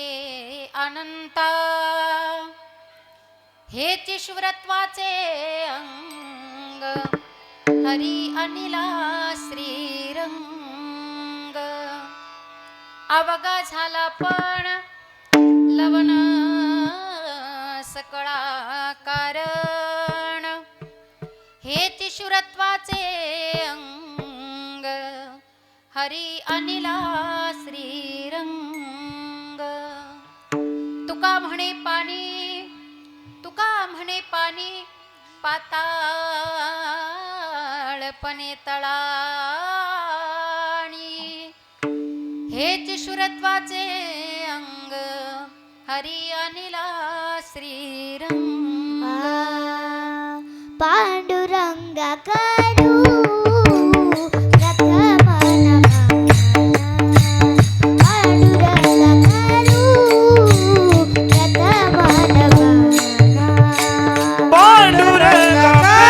केले अनंता, हेच ईश्वरत्वाचे अंग, हरी अनिला श्रीरंग. अवघा झाला पण लवण सकळा कारण, हेच ईश्वरत्वाचे अंग, हरी अनिला श्रीरंग. तुका म्हणे पाणी, तुका म्हणे पाणी पाताळपणे तळाणी, हेच ईश्वरत्वाचे अंग, हरी अनिला श्रीरंग. पांडुरंगा करू रखमाना, पांडुरंगा करू रखमाना, पांडुरंगा करू रखमाना, पांडुरंगा करू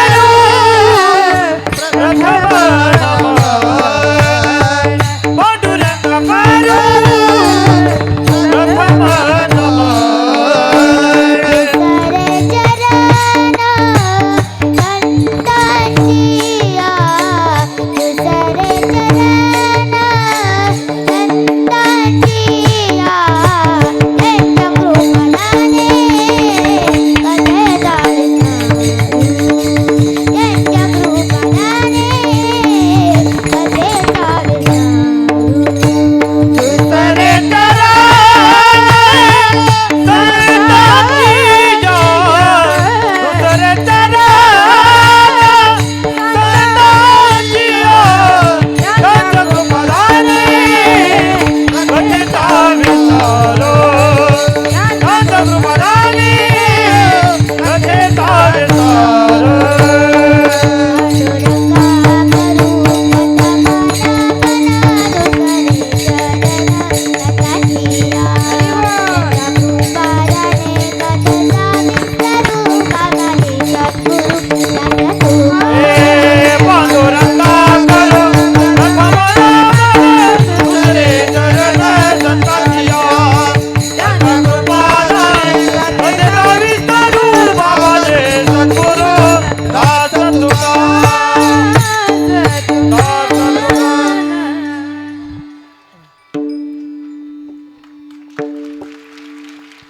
रखमाना.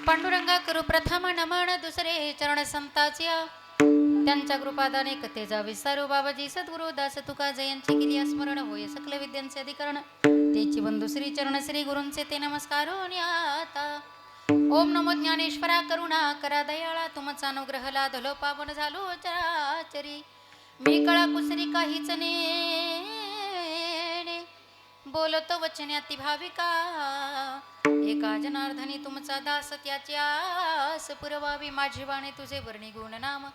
पांडुरंगा करू प्रथम नमन, दुसरे चरण संताच्या, त्यांच्या कृपादाने कथेचा विस्तारू. बाबाजी सद्गुरु दास तुका जयांची केली स्मरण, होय सकल विद्यांचे अधिकरण, तेची बंधू श्री चरण श्री गुरूंचे ते नमस्कार. आता ओम नमो ज्ञानेश्वरा करुणा करा दयाळा, तुमचा अनुग्रह लाधलो पावन झालो चराचरी. मी कळा कुसरी काहीच नेणे, बोलतो वचने अति भाविका, एका जनार्दनी तुमचा दास त्याची आस पुरवावी. माझी वाणी तुझे वर्णी गुण नाम,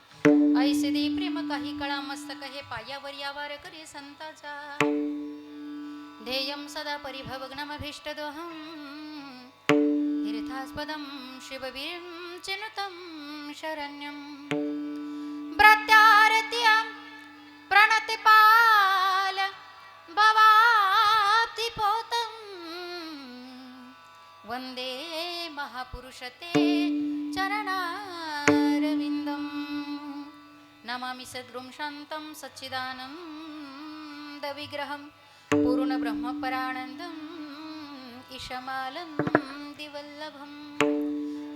ऐसे दे प्रेम काही कळा मस्तक हे पायावर यावार करी संताचा. ध्येयं सदा परिभवग्नमभीष्टदोहं, तीर्थास्पदं शिववीरं चिनुतं शरण्यं. प्रत्यारत्या प्रणतिपाल भवाब्धिपोतं, वंदे महापुरुषते चरणारविंदं. नमामि सद्गुरुं शान्तं सच्चिदानन्दविग्रहं, पूर्णब्रह्मपरानन्दम् ईशमालं दिवल्लभं.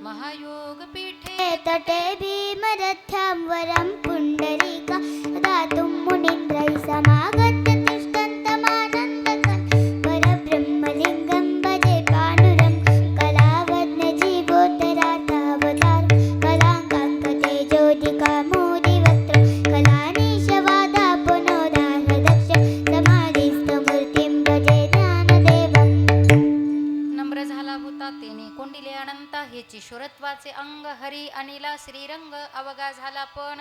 महायोगपीठे तटे भीमरथ्यां वरं पुण्डरीका, दातुं मुनीन्द्रैः समागत्य तिष्ठन्तमानन्दकं. परब्रह्मलिङ्गं भजे पाण्डुरं, कलावद्नजीवोत्तरार्थावतार, कलाङ्काङ्कतेजोदिकामोदिवक्त्र, कलानीशवादा पुनोदाहदक्ष, समाधिस्थमूर्तिं भजे ज्ञानदेवम्. नम्र झाला होता तेने कोंडिले अनंता, हेची ईश्वरत्वाचे अंग, हरी अनिला श्रीरंग. अवघा झाला पण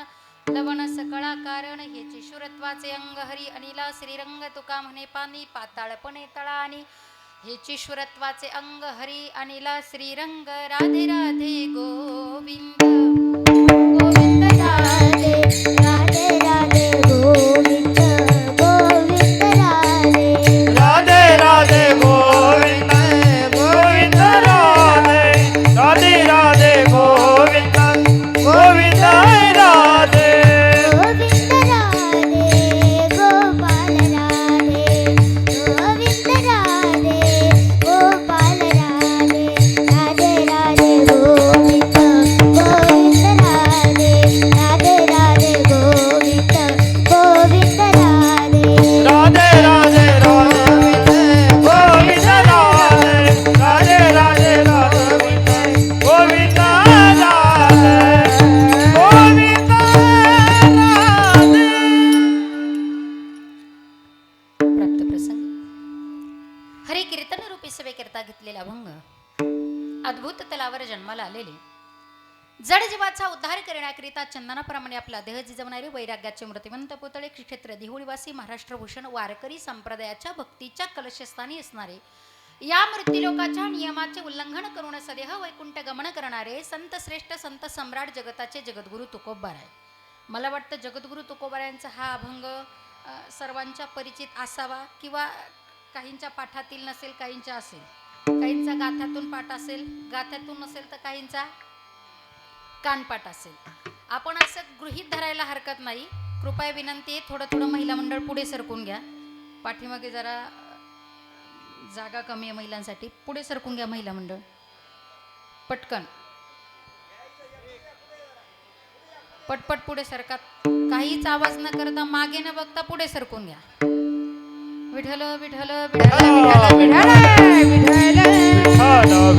लवण सकळा कारण, हेची ईश्वरत्वाचे अंग, हरी अनिला श्रीरंग. तुका म्हणे पाणी पाताळपणे तळाणी, हेची ईश्वरत्वाचे अंग, हरी अनिला श्रीरंग. राधे राधे गोविंद गोविंद राधे, राधे राधे गोविंद गोविंद राधे, राधे राधे गोविंद गोविंद राधे. भूततलावर जन्माला आलेले जड जीवाचा उद्धार करण्याकरिता चंदनाप्रमाणे आपला देह जिजवणारे वैराग्याचे मृतिवंत पुतळे क्षेत्र देहुळीवासी महाराष्ट्रभूषण वारकरी संप्रदायाच्या भक्तीच्या कलशस्थानी असणारे या मृत्यूलोकाच्या नियमाचे उल्लंघन करून सदेह वैकुंठ गमन करणारे संत श्रेष्ठ संत सम्राट जगताचे जगद्गुरु तुकोबाराय. मला वाटतं जगद्गुरु तुकोबारायांचा हा अभंग सर्वांच्या परिचित असावा किंवा काहींच्या पाठातील नसेल, काहींच्या असेल, काहींचा गाथ्यातून पाठ असेल, गाथ्यातून नसेल तर काहींचा कानपाठ असेल. आपण असं गृहीत धरायला हरकत नाही. कृपया विनंती आहे, थोडं थोडं महिला मंडळ पुढे सरकून घ्या. पाठीमागे जरा जागा कमी आहे महिलांसाठी. पुढे सरकून घ्या महिला मंडळ पटकन, पटपट पुढे सरका. काहीच आवाज न करता, मागे न बघता पुढे सरकून घ्या. विठ्ठल विठ्ठल विठ्ठल विठ्ठल विठ्ठल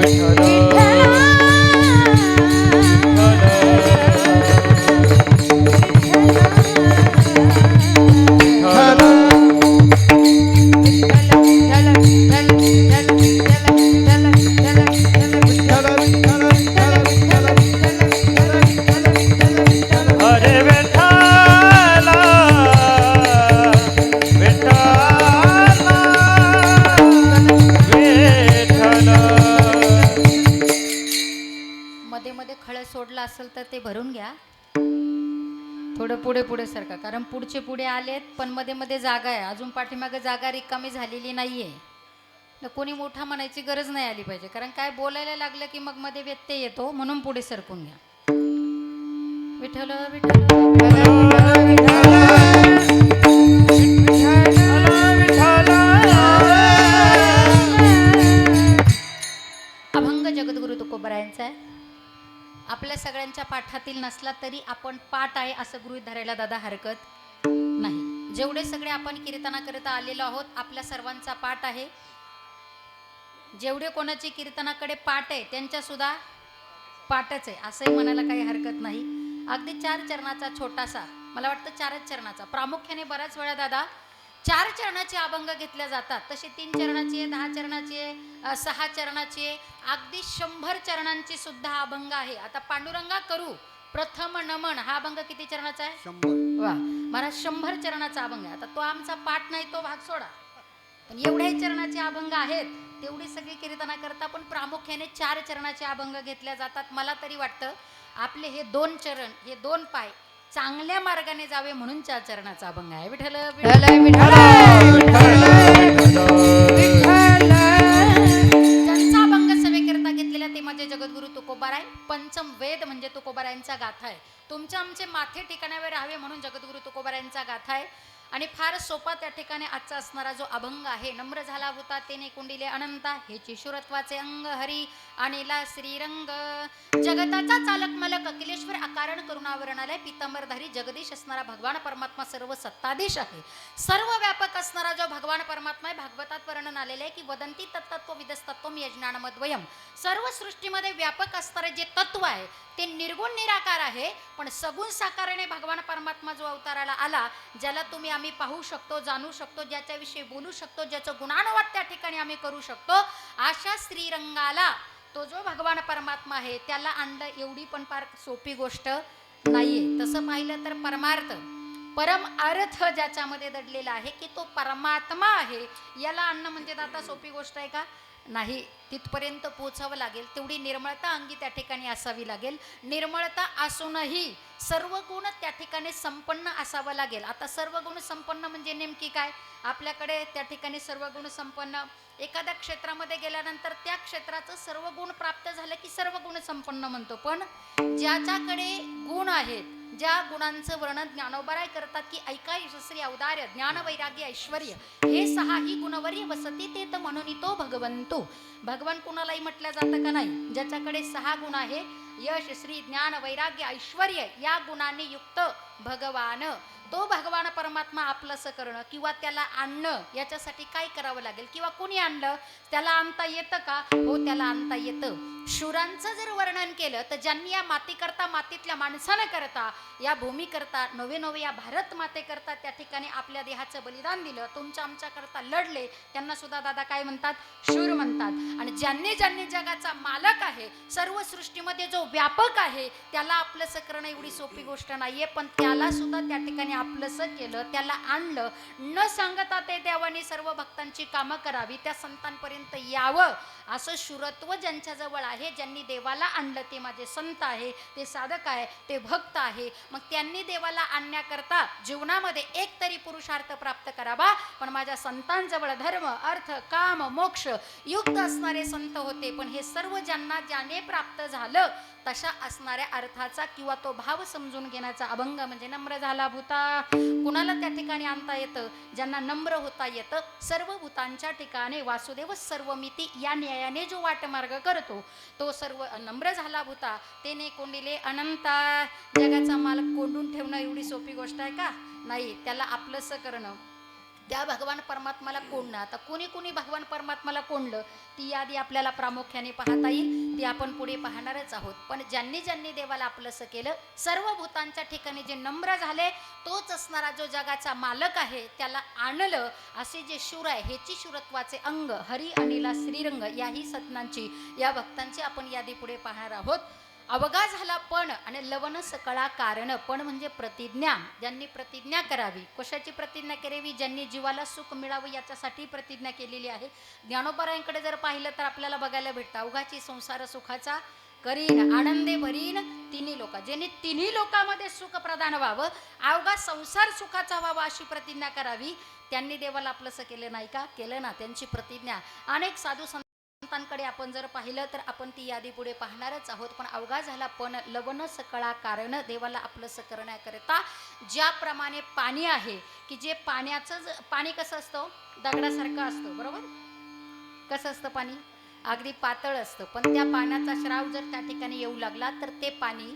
विठ्ठल. सोडला असेल तर ते भरून घ्या. थोडं पुढे पुढे सरका, कारण पुढचे पुढे आलेत पण मध्ये मध्ये जागा आहे. अजून पाठीमागे जागा रिकामी झालेली नाहीये. कोणी मोठा म्हणायची गरज नाही आली पाहिजे, कारण काय बोलायला लागलं की मग मध्ये व्यत्यय येतो. म्हणून पुढे सरकून घ्या. विठ्ठल विठ्ठल अभंग जगद्गुरु तुकोबारायांचा आहे. आपल्या सगळ्यांच्या पाठातील नसला तरी आपण पाठ आहे असं गृहीत धरायला दादा हरकत नाही. जेवढे सगळे आपण कीर्तनाकरिता आलेलो आहोत आपल्या सर्वांचा पाठ आहे. जेवढे कोणाची कीर्तनाकडे पाठ आहे त्यांच्या सुद्धा पाठच आहे असंही म्हणायला काही हरकत नाही. अगदी 4 चरणाचा छोटासा, मला वाटतं 4च चरणाचा, प्रामुख्याने बऱ्याच वेळा दादा 4 चरणाचे अभंग घेतल्या जातात. तसे 3 चरणाचे, 10 चरणाचे, 6 चरणाचे, अगदी 100 चरणांची सुद्धा अभंग आहे. आता पांडुरंगा करू प्रथम नमन हा अभंग किती चरणाचा आहे? 100. वा महाराज, 100 चरणाचा अभंग आहे. आता तो आमचा पाठ नाही, तो भाग सोडा, पण एवढे चरणाचे अभंग आहेत. तेवढी सगळी कीर्तना करता पण प्रामुख्याने 4 चरणाचे अभंग घेतल्या जातात. मला तरी वाटतं आपले हे 2 चरण, हे 2 पाय चांगल्या मार्गाने जावे म्हणून 4 चरणाचा अभंग आहे. विठ्ठल विठ्ठल विठ्ठल. ज्यांचा अभंग सेवेकरता घेतलेला ते माझे जगद्गुरु तुकोबाराय. पंचम वेद म्हणजे तुकोबारायांचा गाथा आहे. तुमचे आमचे माथे ठिकाणावर राहावे म्हणून जगद्गुरु तुकोबारायांचा गाथा आहे. आणि फार सोपा त्या ठिकाणी आजचा असणारा जो अभंग आहे, नम्र झाला होता तेने कुंडिले अनंता, हे चिशुरत्वाचे अंग हरी आणिला श्रीरंग. जगताचा चालक मालक अखिलेश्वर अकारण करुणावरणालय पितांबरधारी जगदीश असणारा भगवान परमात्मा सर्व सत्ताधीश आहे. सर्व व्यापक असणारा जो भगवान परमात्मा आहे, भागवतात वर्णन आलेले आहे की वदंती तत्तत्व विदस्तत्वम यज्ञानमद्वयम. सर्व सृष्टीमध्ये व्यापक असणारे जे तत्व आहे ते निर्गुण निराकार आहे, पण सगुण साकाराने भगवान परमात्मा जो अवताराला आला, ज्याला तुम्ही आम्ही पाहू शकतो, जाणू शकतो, ज्याच्याविषयी बोलू शकतो, ज्याचं गुणानुवाद त्या ठिकाणी आम्ही करू शकतो, अशा श्रीरंगाला तो जो भगवान परमात्मा आहे त्याला आणणं एवढी पण फार सोपी गोष्ट नाहीये. तसं पाहिलं तर परमार्थ, परम अर्थ ज्याच्यामध्ये दडलेला आहे की तो परमात्मा आहे, याला आणणं म्हणजे आता सोपी गोष्ट आहे का? नाही. तिथपर्यंत पोचावं लागेल, तेवढी निर्मळता अंगी त्या ठिकाणी असावी लागेल. निर्मळता असूनही सर्व गुण त्या ठिकाणी संपन्न असावं लागेल. आता सर्व गुण संपन्न म्हणजे नेमकी काय? आपल्याकडे त्या ठिकाणी सर्व गुण संपन्न, एखाद्या क्षेत्रामध्ये गेल्यानंतर त्या क्षेत्राचं सर्व गुण प्राप्त झालं की सर्व गुण संपन्न म्हणतो. पण ज्याच्याकडे गुण आहेत, ज्या गुणांचं वर्णन ज्ञानोबाराय करतात की ऐका यशस्वी औदार्य ज्ञान वैराग्य ऐश्वर हे 6ही गुणवरी वसती ते तर म्हणून तो भगवंतो. भगवान कुणालाही म्हटलं जातं का नाही? ज्याच्याकडे 6 गुण आहे, यश श्री ज्ञान वैराग्य ऐश्वर या गुणांनी युक्त भगवान, तो भगवान परमात्मा आपलंसं करणं किंवा त्याला आणणं, याच्यासाठी काय करावं लागेल किंवा कुणी आणलं, त्याला आणता येतं का? हो, त्याला आणता येतं. शूरांचं जर वर्णन केलं तर ज्यांनी या मातीकरता, मातीतल्या माणसानं करता, या भूमी करता, नवे नवे या भारत माते करता त्या ठिकाणी आपल्या देहाचं बलिदान दिलं, तुमच्या आमच्या करता लढले, त्यांना सुद्धा दादा काय म्हणतात? शूर म्हणतात. आणि ज्यांनी ज्यांनी जगाचा मालक आहे, सर्व सृष्टीमध्ये जो व्यापक आहे, त्याला आपलंसं करणं एवढी सोपी गोष्ट नाहीये, पण त्याला सुद्धा त्या ठिकाणी आपलंसं केलं, त्याला आणलं. न सांगता ते देवानी सर्व भक्तांची कामं करावी, त्या संतांपर्यंत यावं, असं शूरत्व ज्यांच्या जवळ आहे, ज्यांनी देवाला आणलं, ते माझे संत आहे, ते साधक आहे, ते भक्त आहे. मग त्यांनी देवाला आणण्याकरता जीवनामध्ये एक तरी पुरुषार्थ प्राप्त करावा. पण माझ्या संतांजवळ धर्म, अर्थ, काम, मोक्ष युक्त असणारे संत होते. पण हे सर्व ज्यांना ज्याने प्राप्त झालं, तशा असणाऱ्या अर्थाचा किंवा तो भाव समजून घेण्याचा अभंग म्हणजे नम्र झाला भूता. कुणाला त्या ठिकाणी आणता येतं? ज्यांना नम्र होता येतं. सर्व भूतांच्या ठिकाणी वासुदेव सर्वमिती या न्यायाने जो वाटमार्ग करतो, तो सर्व नम्र झाला भूता. तेने कोंडिले अनंता. जगाचा मालक कोंडून ठेवणं एवढी सोपी गोष्ट आहे का? नाही. त्याला आपलंसं करणं, त्या भगवान परमात्माला कोंडणं. आता कोणी कोणी भगवान परमात्माला कोंडलं, ती यादी आपल्याला प्रामुख्याने पाहता येईल, ती आपण पुढे पाहणारच आहोत. पण ज्यांनी ज्यांनी देवाला आपलंसं केलं, सर्व भूतांच्या ठिकाणी जे नम्र झाले, तोच असणारा जो जगाचा मालक आहे, त्याला आणलं. असे जे शूर आहे, हेची शूरत्वाचे अंग हरी अनिला श्रीरंग, याही सज्ञांची, या भक्तांची आपण यादी पुढे पाहणार आहोत. अवघा झाला पण आणि लवण सकळा कारण. पण म्हणजे प्रतिज्ञा. ज्यांनी प्रतिज्ञा करावी. कशाची प्रतिज्ञा करावी? ज्यांनी जीवाला सुख मिळावं याच्यासाठी प्रतिज्ञा केलेली आहे. ज्ञानोबारायांकडे जर पाहिलं तर आपल्याला बघायला भेटतं, अवघाची संसार सुखाचा करीन, आनंदे भरीन तिन्ही लोक. ज्यांनी तिन्ही लोकांमध्ये सुख प्रदान व्हावं, अवघा संसार सुखाचा व्हावा, अशी प्रतिज्ञा करावी. त्यांनी देवाला आपलंसं केलं नाही का? केलं ना. त्यांची प्रतिज्ञा. अनेक साधू संतांकडे आपण जर पाहिलं तर आपण ती यादी पुढे पाहणारच आहोत. पण अवघा झाला पण लवण सकळा कारण. देवाला आपलंसं करण्याकरता ज्याप्रमाणे पाणी आहे, की जे पाण्याचं पाणी कसं असतं? दगडासारखं असतं, बरोबर? कसं असतं पाणी? अगदी पातळ असतं. पण त्या पाण्याचा श्राव जर त्या ठिकाणी येऊ लागला तर ते पाणी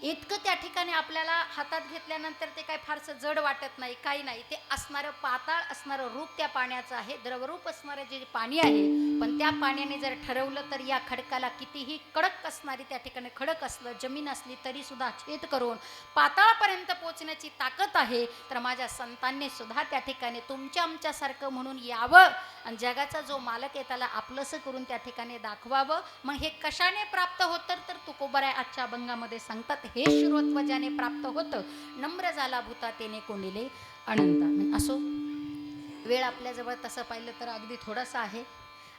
इतकं त्या ठिकाणी आपल्याला हातात घेतल्यानंतर ते काय फारसं जड वाटत नाही, काही नाही. ते असणारं पाताळ असणारं रूप त्या पाण्याचं आहे, द्रवरूप असणारं जे पाणी आहे. पण त्या पाण्याने जर ठरवलं तर या खडकाला कितीही कडक असणारी त्या ठिकाणी खडक असलं, जमीन असली तरी सुद्धा छेद करून पाताळापर्यंत पोचण्याची ताकद आहे. तर माझ्या संतांनी सुद्धा त्या ठिकाणी तुमच्या आमच्यासारखं म्हणून यावं आणि जगाचा जो मालक आहे त्याला आपलंसं करून त्या ठिकाणी दाखवावं. मग हे कशाने प्राप्त होतं? तर तुकोबराय आजच्या अभंगामध्ये सांगतात, हे शिरोत्व ज्याने प्राप्त होतं, नम्र झाला भूता तेने कोंडिले अनंता. असो, वेळ आपल्याजवळ तसं पाहिलं तर अगदी थोडासा आहे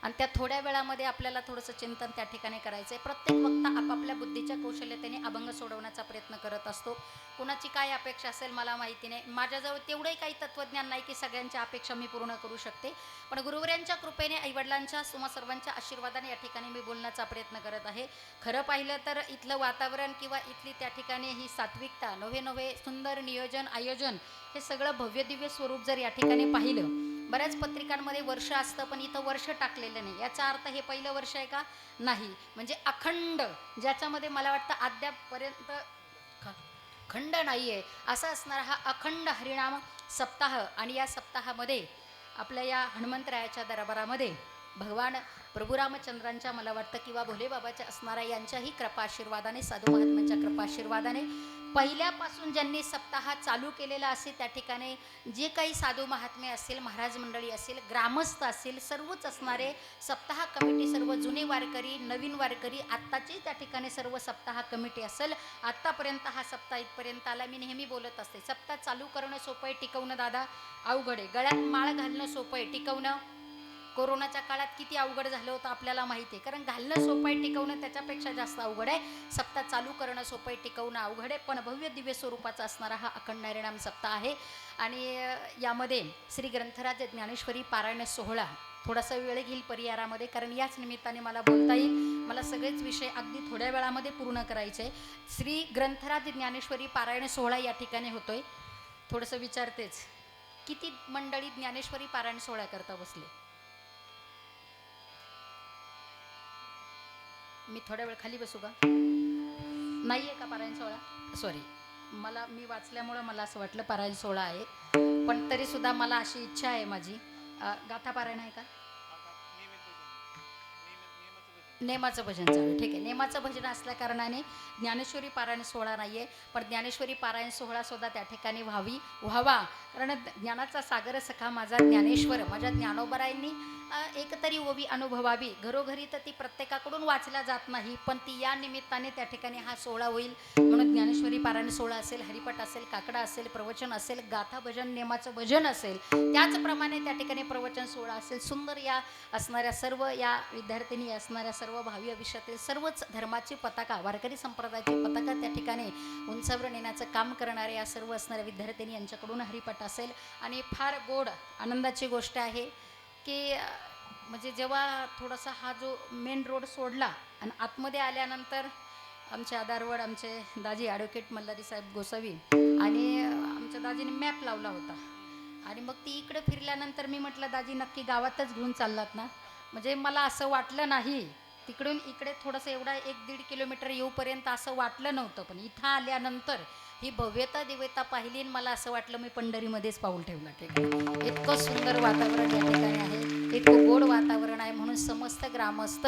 आणि त्या थोड्या वेळामध्ये आपल्याला थोडंसं चिंतन त्या ठिकाणी करायचं आहे. प्रत्येक वक्ता आपापल्या बुद्धीच्या कौशल्यतेने अभंग सोडवण्याचा प्रयत्न करत असतो. कुणाची काय अपेक्षा असेल मला माहिती नाही. माझ्याजवळ तेवढंही काही तत्त्वज्ञान नाही की सगळ्यांच्या अपेक्षा मी पूर्ण करू शकते. पण गुरुवर्यांच्या कृपेने, आईवडिलांच्या तुम्हा सर्वांच्या आशीर्वादाने या ठिकाणी मी बोलण्याचा प्रयत्न करत आहे. खरं पाहिलं तर इथलं वातावरण किंवा इथली त्या ठिकाणी ही सात्विकता, नवे नवे सुंदर नियोजन, आयोजन, हे सगळं भव्य दिव्य स्वरूप जर या ठिकाणी पाहिलं, बऱ्याच पत्रिकांमध्ये वर्ष असतं पण इथं वर्ष टाकलेलं नाही. याचा अर्थ हे पहिलं वर्ष आहे का? नाही. म्हणजे अखंड, ज्याच्यामध्ये मला वाटतं अद्यापपर्यंत खंड नाही आहे, असा असणारा हा अखंड हरिनाम सप्ताह. आणि या सप्ताहामध्ये आपल्या या हनुमंतरायाच्या दरबारामध्ये भगवान प्रभू रामचंद्रांच्या मला वाटतं किंवा भोलेबाबाच्या असणाऱ्या यांच्याही कृपा आशीर्वादाने, साधू महात्म्यांच्या कृपा आशीर्वादाने पहिल्यापासून ज्यांनी सप्ताह चालू केलेला असेल, त्या ठिकाणी जे काही साधू महात्मे असेल, महाराज मंडळी असेल, ग्रामस्थ असेल, सर्वच असणारे सप्ताह कमिटी, सर्व जुने वारकरी, नवीन वारकरी, आत्ताची त्या ठिकाणी सर्व सप्ताह कमिटी असेल. आत्तापर्यंत हा सप्ताह इथपर्यंत आला. मी नेहमी बोलत असते, सप्ताह चालू करणं सोपं आहे, टिकवणं दादा अवघड आहे. गळ्यात माळ घालणं सोपं आहे, टिकवणं कोरोनाच्या काळात किती अवघड झालं होतं आपल्याला माहिती आहे. कारण घालणं सोपं आहे, टिकवणं त्याच्यापेक्षा जास्त अवघड आहे. सप्ताह चालू करणं सोपं आहे, टिकवणं अवघड आहे. पण भव्य दिव्य स्वरूपाचा असणारा हा अखंड हरिनाम सप्ताह आहे. आणि यामध्ये श्री ग्रंथराज ज्ञानेश्वरी पारायण सोहळा थोडासा वेळ घेईल परिवारामध्ये, कारण याच निमित्ताने मला बोलता येईल. मला सगळेच विषय अगदी थोड्या वेळामध्ये पूर्ण करायचे. श्री ग्रंथराज ज्ञानेश्वरी पारायण सोहळा या ठिकाणी होतोय. थोडंसं विचारतेच, किती मंडळी ज्ञानेश्वरी पारायण सोहळा करता बसले? मी थोड्या वेळ खाली बसू का? नाही आहे का पारायण सोहळा? सॉरी, मी वाचल्यामुळं मला असं वाटलं पारायण सोहळा आहे, पण तरीसुद्धा मला अशी इच्छा आहे माझी. गाथा पारायण आहे का? नेमाचं भजन चालू आहे, ठीक आहे. नेमाचं भजन असल्या कारणाने ज्ञानेश्वरी पारायण सोहळा नाही आहे, पण ज्ञानेश्वरी पारायण सोहळासुद्धा त्या ठिकाणी व्हावा. कारण ज्ञानाचा सागर सखा माझा ज्ञानेश्वर, माझ्या ज्ञानोबरायांनी एक तरी ओवी अनुभवावी. घरोघरी तर ती प्रत्येकाकडून वाचल्या जात नाही, पण ती या निमित्ताने त्या ठिकाणी हा सोहळा होईल म्हणून ज्ञानेश्वरी पारायण सोहळा असेल, हरिपाठ असेल, काकडा असेल, प्रवचन असेल, गाथा भजन, नेमाचं भजन असेल, त्याचप्रमाणे त्या ठिकाणी प्रवचन सोहळा असेल. सुंदर या असणाऱ्या सर्व या विद्यार्थिनी असणाऱ्या सर्व भावी आयुष्यातील सर्वच धर्माची पताका, वारकरी संप्रदायाची पताका त्या ठिकाणी उंचावर नेण्याचं काम करणारे या सर्व असणाऱ्या विद्यार्थिनी यांच्याकडून हरिपाठ असेल. आणि फार गोड आनंदाची गोष्ट आहे की म्हणजे जेव्हा थोडासा हा जो मेन रोड सोडला आणि आतमध्ये आल्यानंतर आमचे आधारवड आमचे दाजी ॲडव्होकेट मल्हारी साहेब गोसावी आणि आमच्या दाजीने मॅप लावला होता. आणि मग ती इकडे फिरल्यानंतर मी म्हटलं, दाजी नक्की गावातच घेऊन चाललात ना? म्हणजे मला असं वाटलं नाही, तिकडून इकडे थोडंसं एवढा 1-1.5 किलोमीटर येऊपर्यंत असं वाटलं नव्हतं, पण इथं आल्यानंतर ही भव्यता दिव्यता पाहिली आणि मला असं वाटलं मी पंढरीमध्येच पाऊल ठेवलं. ठीक आहे, इतकं सुंदर वातावरण या ठिकाणी आहे, इतकं गोड वातावरण आहे. म्हणून समस्त ग्रामस्थ,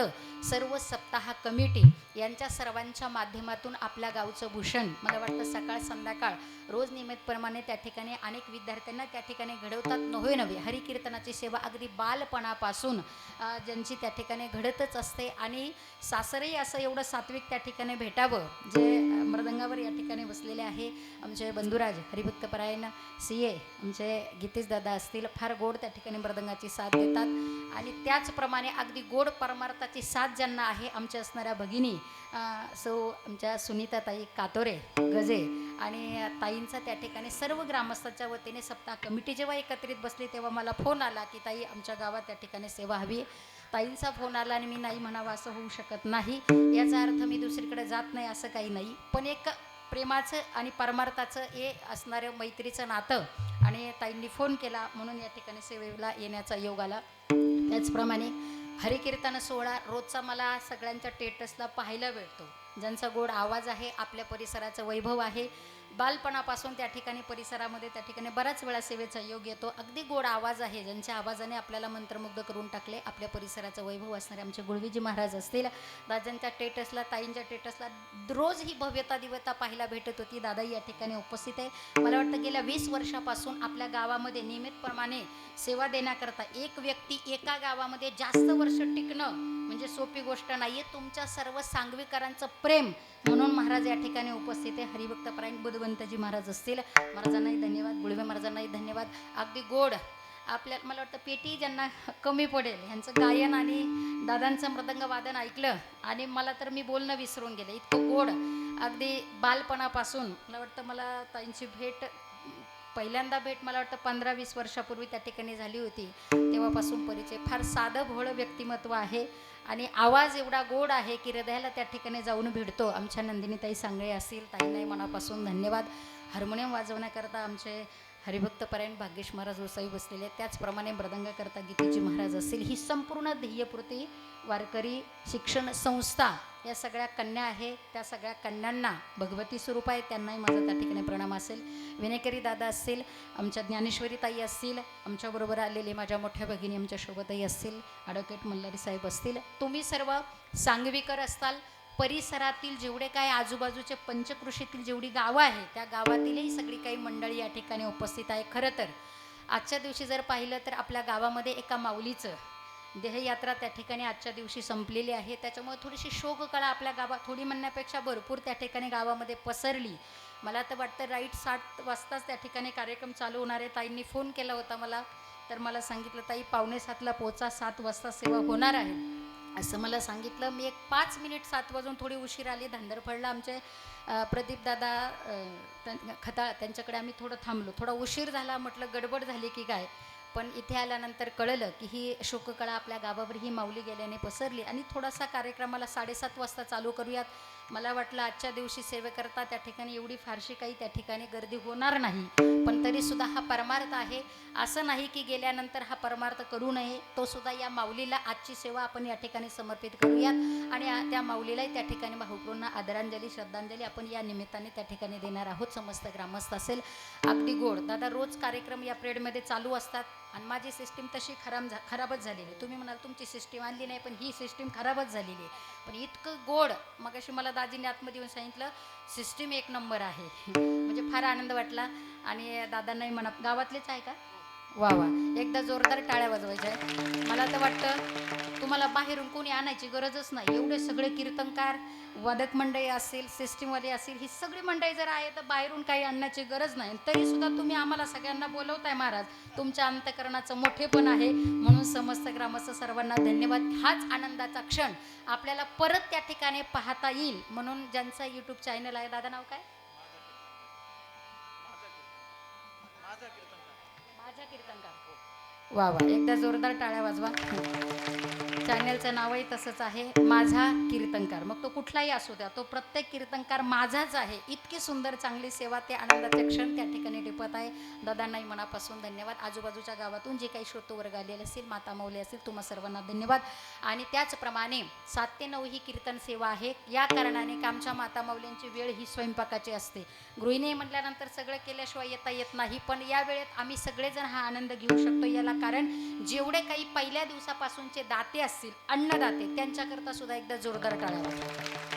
सर्व सप्ताह कमिटी यांच्या सर्वांच्या माध्यमातून आपल्या गावचं भूषण मला वाटतं सकाळ संध्याकाळ रोज नियमितप्रमाणे त्या ठिकाणी अनेक विद्यार्थ्यांना त्या ठिकाणी घडवतात. नव्हे हरिकीर्तनाची सेवा अगदी बालपणापासून ज्यांची त्या ठिकाणी घडतच असते. आणि सासरही असं एवढं सात्विक त्या ठिकाणी भेटावं, जे मृदंगावर या ठिकाणी बसलेले आहे आमचे बंधुराज हरिभक्तपरायण CA आमचे गीतेश दादा असतील, फार गोड त्या ठिकाणी मृदंगाची साथ देतात. आणि त्याचप्रमाणे अगदी गोड परमार्थाची साथ ज्यांना आहे आमच्या असणाऱ्या भगिनी आमच्या सुनीताताई कातोरे गजे आणि ताईंचा त्या ठिकाणी सर्व ग्रामस्थांच्या वतीने सप्ताह कमिटी जेव्हा एकत्रित बसली तेव्हा मला फोन आला की ताई आमच्या गावात त्या ठिकाणी सेवा हवी. ताईंचा फोन आला आणि मी नाही म्हणावं असं होऊ शकत नाही. याचा अर्थ मी दुसरीकडे जात नाही असं काही नाही, पण एक प्रेमाचं आणि परमार्थाचं हे असणारं मैत्रीचं नातं. आणि ताईंनी फोन केला म्हणून या ठिकाणी सेवेला येण्याचा योग आला. त्याचप्रमाणे हरिकीर्तन सोहळा रोजचा मला सगळ्यांच्या टेटसला पाहायला भेटतो. ज्यांचा गोड आवाज आहे, आपल्या परिसराचं वैभव आहे, बालपणापासून त्या ठिकाणी परिसरामध्ये त्या ठिकाणी बऱ्याच वेळा सेवेचा योग येतो. अगदी गोड आवाज आहे, ज्यांच्या आवाजाने आपल्याला मंत्रमुग्ध करून टाकले. आपल्या परिसराचं वैभव असणारे आमचे गुळवीजी महाराज असतील, दादांच्या टेटसला, ताईंच्या टेटसला रोज ही भव्यता दिव्यता पाहायला भेटत होती. दादा या ठिकाणी उपस्थित आहे. मला वाटतं गेल्या 20 वर्षापासून आपल्या गावामध्ये नियमितप्रमाणे सेवा देण्याकरता एक व्यक्ती एका गावामध्ये जास्त वर्ष टिकणं म्हणजे सोपी गोष्ट नाही आहे. तुमच्या सर्व सांगवीकरांचं प्रेम म्हणून महाराज या ठिकाणी उपस्थित आहे. हरिभक्तपरायण बुधवंतजी महाराज असतील, महाराजांनाही धन्यवाद, गुळवे महाराजांनाही धन्यवाद. अगदी गोड आपल्याला मला वाटतं पेटी ज्यांना कमी पडेल ह्यांचं गायन आणि दादांचं मृदंग वादन ऐकलं आणि मला तर मी बोलणं विसरून गेले. इतकं गोड अगदी बालपणापासून मला वाटतं मला ताईंची पहिल्यांदा भेट मला वाटतं 15-20 वर्षापूर्वी त्या ठिकाणी झाली होती. तेव्हापासून परिचय. फार साधं भोळं व्यक्तिमत्व आहे आणि आवाज एवढा गोड आहे की हृदयाला त्या ठिकाणी जाऊन भिडतो. आमच्या नंदिनीताई सांगळे असतील, ताईंनाही मनापासून धन्यवाद. हार्मोनियम वाजवण्याकरता आमचे हरिभक्तपरायण भाग्येश महाराज गोसावी बसलेले, त्याचप्रमाणे मृदंगाकरता गीतेजी महाराज असतील. ही संपूर्ण ध्येयपूर्ती वारकरी शिक्षण संस्था या सगळ्या कन्या आहे. त्या सगळ्या कन्यांना भगवती स्वरूप आहे, त्यांनाही माझा त्या ठिकाणी प्रणाम असेल. विनेकरी दादा असतील, आमच्या ज्ञानेश्वरी ताई असतील, आमच्याबरोबर आलेले माझ्या मोठ्या भगिनी आमच्या शोभताई असतील, ॲडव्होकेट मल्हारी साहेब असतील, तुम्ही सर्व सांगवीकर असताल. परिसरातील जेवढे काय आजूबाजूचे पंचकृषीतील जेवढी गावं आहे त्या गावातीलही सगळी काही मंडळी या ठिकाणी उपस्थित आहे. खरं तर आजच्या दिवशी जर पाहिलं तर आपल्या गावामध्ये एका माऊलीचं देहयात्रा त्या ठिकाणी आजच्या दिवशी संपलेली आहे. त्याच्यामुळे थोडीशी शोककळा आपल्या गावात, थोडी म्हणण्यापेक्षा भरपूर त्या ठिकाणी गावामध्ये पसरली. मला तर वाटतं राईट 7 वाजताच त्या ठिकाणी कार्यक्रम चालू होणार आहे. ताईंनी फोन केला होता मला, तर मला सांगितलं ताई 6:45ला पोचा, 7 वाजता सेवा होणार आहे असं मला सांगितलं. मी एक 5 मिनिट 7 वाजून थोडी उशीर आली. धांदरफळला आमचे प्रदीप दादा खताळ त्यांच्याकडे आम्ही थोडं थांबलो. थोडा उशीर झाला, म्हटलं गडबड झाली की काय, पण इथे आल्यानंतर कळलं की ही शोककळा आपल्या गावावर ही माऊली गेल्याने पसरली आणि थोडासा कार्यक्रमाला 7:30 वाजता चालू करूयात. मला वाटलं आजच्या दिवशी सेवेकरता त्या ठिकाणी एवढी फारशी काही त्या ठिकाणी गर्दी होणार नाही, पण तरीसुद्धा हा परमार्थ आहे. असं नाही की गेल्यानंतर हा परमार्थ करू नये, तो सुद्धा या माऊलीला आजची सेवा आपण या ठिकाणी समर्पित करूयात आणि त्या माऊलीलाही त्या ठिकाणी भावपूर्ण आदरांजली श्रद्धांजली आपण या निमित्ताने त्या ठिकाणी देणार आहोत. समस्त ग्रामस्थ असेल अगदी गोड. दादा रोज कार्यक्रम या पिरियडमध्ये चालू असतात आणि माझी सिस्टीम तशी खराबच झालेली आहे. तुम्ही म्हणाल तुमची सिस्टीम आणली नाही, पण ही सिस्टीम खराबच झालेली आहे. पण इतकं गोड, मग अशी मला दाजीने आतमध्ये येऊन सांगितलं सिस्टीम एक नंबर आहे. म्हणजे फार आनंद वाटला. आणि दादांनाही म्हणा, गावातलेच आहे का? वा वा, एकदा जोरदार टाळ्या वाजवायच्या आहे. मला तर वाटतं तुम्हाला बाहेरून कोणी आणायची गरजच नाही. एवढे सगळे कीर्तनकार, वादक मंडळी असेल, सिस्टीमवाले असेल, ही सगळी मंडळी जर आहे तर बाहेरून काही आणण्याची गरज नाही. तरीसुद्धा तुम्ही आम्हाला सगळ्यांना बोलवताय महाराज. तुमच्या अंतकरणाचं मोठेपण आहे, म्हणून समस्त ग्रामस्थ सर्वांना धन्यवाद. हाच आनंदाचा क्षण आपल्याला परत त्या ठिकाणी पाहता येईल, म्हणून ज्यांचा यूट्यूब चॅनल आहे, दादा नाव काय? माझा कीर्तनकार. वा वा, एकदा जोरदार टाळ्या वाजवा. चॅनलचं नावही तसंच आहे, माझा कीर्तनकार. मग तो कुठलाही असू द्या, तो प्रत्येक कीर्तनकार माझाच आहे. इतकी सुंदर चांगली सेवा, ते आनंदाचे क्षण त्या ठिकाणी टिपत आहे. दादांनाही मनापासून धन्यवाद. आजूबाजूच्या गावातून जे काही श्रोतूवर्ग आलेले असतील, माता माऊली असतील, तुम्हा सर्वांना धन्यवाद. आणि त्याचप्रमाणे 7 ते 9 ही कीर्तन सेवा आहे. या कारणाने की आमच्या माता माऊलींची वेळ ही स्वयंपाकाची असते. गृहिणी म्हटल्यानंतर सगळं केल्याशिवाय येता येत नाही, पण या वेळेत आम्ही सगळेजण हा आनंद घेऊ शकतो. याला कारण जेवढे काही पहिल्या दिवसापासूनचे दाते असतील, अन्नदाते, त्यांच्याकरता सुद्धा एकदा जोरदार टाळ्या वाजवा.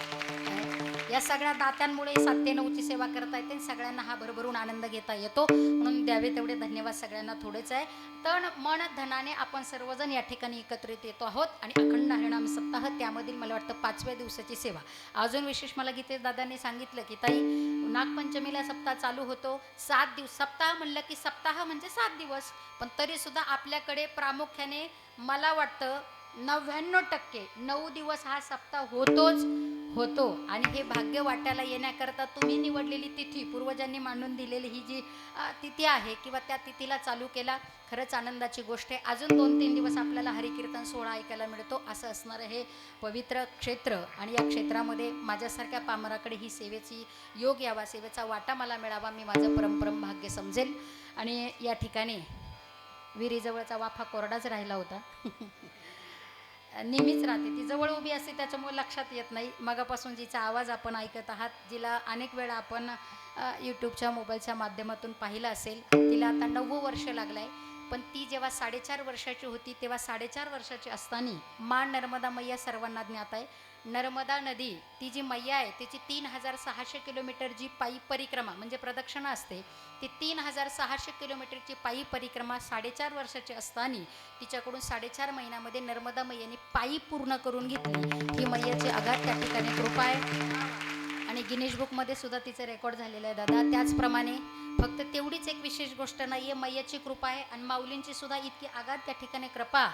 या सगळ्या दात्यांमुळे 7 ते 9 ची सेवा करता येते. सगळ्यांना हा भरभरून आनंद घेता येतो, म्हणून द्यावे तेवढे धन्यवाद सगळ्यांना. थोडेच आहे, तन मन धनाने आपण सर्वजण या ठिकाणी एकत्रित येतो आहोत. आणि अखंड हरिनाम सप्ताह, त्यामधील मला वाटतं 5व्या दिवसाची सेवा. अजून विशेष मला गीते दादांनी सांगितलं की ताई, नागपंचमीला सप्ताह चालू होतो. 7 दिवस सप्ताह म्हणलं की सप्ताह म्हणजे 7 दिवस, पण तरीसुद्धा आपल्याकडे प्रामुख्याने मला वाटतं 99% 9 दिवस हा सप्ताह होतो. आणि हे भाग्य वाट्याला येण्याकरता तुम्ही निवडलेली तिथी, पूर्वजांनी मांडून दिलेली ही जी तिथी आहे किंवा त्या तिथीला चालू केला, खरंच आनंदाची गोष्ट आहे. अजून 2-3 दिवस आपल्याला हरिकीर्तन सोहळा ऐकायला मिळतो. असं असणारं हे पवित्र क्षेत्र, आणि या क्षेत्रामध्ये माझ्यासारख्या पामराकडे ही सेवेची योग यावा, सेवेचा वाटा मला मिळावा, मी माझं परमपरम भाग्य समजेल. आणि या ठिकाणी विहिरीजवळचा वाफा कोरडाच राहिला होता. नेहमीच राहते, ती जवळ उभी असते, त्याच्यामुळे लक्षात येत नाही. मगापासून जिचा आवाज आपण ऐकत आहात, जिला अनेक वेळा आपण यूट्यूबच्या मोबाईलच्या माध्यमातून पाहिलं असेल, तिला आता 9वं वर्ष लागलं आहे. पण ती जेव्हा 4.5 वर्षाची होती, तेव्हा 4.5 वर्षाची असताना माँ नर्मदा मैया सर्वांना ज्ञात आहे. नर्मदा नदी, ती जी मैया आहे, तिची 3600 किलोमीटर जी पायी परिक्रमा म्हणजे प्रदक्षिणा असते, ती 3600 किलोमीटरची पायी परिक्रमा 4.5 वर्षाची असताना तिच्याकडून 4.5 महिन्यामध्ये नर्मदा मैयाने पायी पूर्ण करून घेतली. ही मैयाची अगाध त्या ठिकाणी कृपा आहे आणि गिनीज बुकमध्ये सुद्धा तिचं रेकॉर्ड झालेलं आहे दादा. त्याचप्रमाणे फक्त तेवढीच एक विशेष गोष्ट नाही आहे, मैयाची कृपा आहे आणि माऊलींची सुद्धा इतकी आगाध त्या ठिकाणी कृपा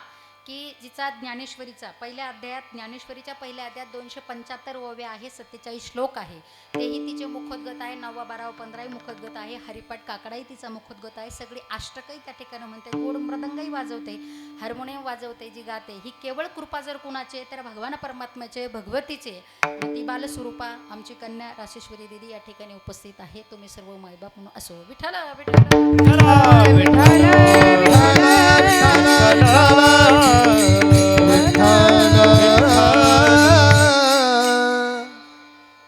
की जिचा ज्ञानेश्वरीचा पहिल्या अध्यायात, ज्ञानेश्वरीच्या पहिल्या अध्यायात 275 ओव्या आहे, 47 श्लोक आहे, तेही तिचे मुखोद्गत आहे. 9वा 12वा 15ही मुखोद्गत आहे. हरिपाठ काकडाही तिचा मुखोद्गत आहे. सगळी अष्टकही त्या ठिकाणी म्हणते, गोड मृदंगही वाजवते, हार्मोनियम वाजवते, जी गाते. ही केवळ कृपा जर कुणाचे तर भगवान परमात्म्याचे, भगवतीचे. ती बालस्वरूपा आमची कन्या राशेश्वरी देवी या ठिकाणी उपस्थित आहे. तुम्ही सर्व मायबाप म्हणून असो. विठ्ठल विठ्ठल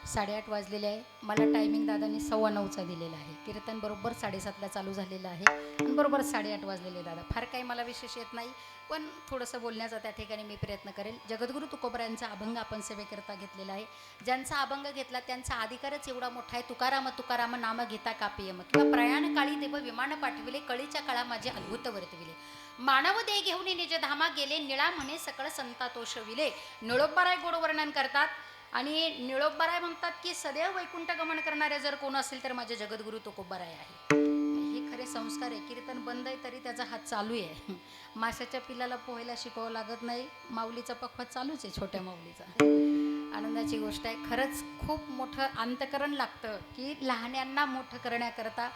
8:30 वाजलेले आहे. मला टायमिंग दादांनी 9:15चा दिलेला आहे. कीर्तन बरोबर 7:30ला चालू झालेलं आहे आणि बरोबर 8:30 वाजलेले. दादा फार काही मला विशेष येत नाही, पण थोडंसं बोलण्याचा त्या ठिकाणी मी प्रयत्न करेल. जगद्गुरू तुकोबरायांचा अभंग आपण सेवेकरता घेतलेला आहे. ज्यांचा अभंग घेतला त्यांचा अधिकारच एवढा मोठा आहे. तुकाराम नाम घेता कापियम, किंवा प्रयाण काळी देव विमान पाठविले, कळीच्या काळा माझे अद्भुत वर्तविले. मानव दे घेऊन निज धामा गेले, निळा म्हणे सकळ संता तो शविले. निळोबाराय गोड वर्णन करतात आणि निळोबाराय म्हणतात की सदैव वैकुंठ गमन करणारे जर कोण असेल तर माझे जगद्गुरू तुकोबराय आहे. हे खरे संस्कार आहे. कीर्तन बंद आहे तरी त्याचा हात चालू आहे. माशाच्या पिल्लाला पोहायला शिकवावं लागत नाही, माऊलीचा पखवाज चालूच आहे, छोट्या माऊलीचा. आनंदाची गोष्ट आहे. खरंच खूप मोठं अंतकरण लागतं की लहान्यांना मोठं करण्याकरता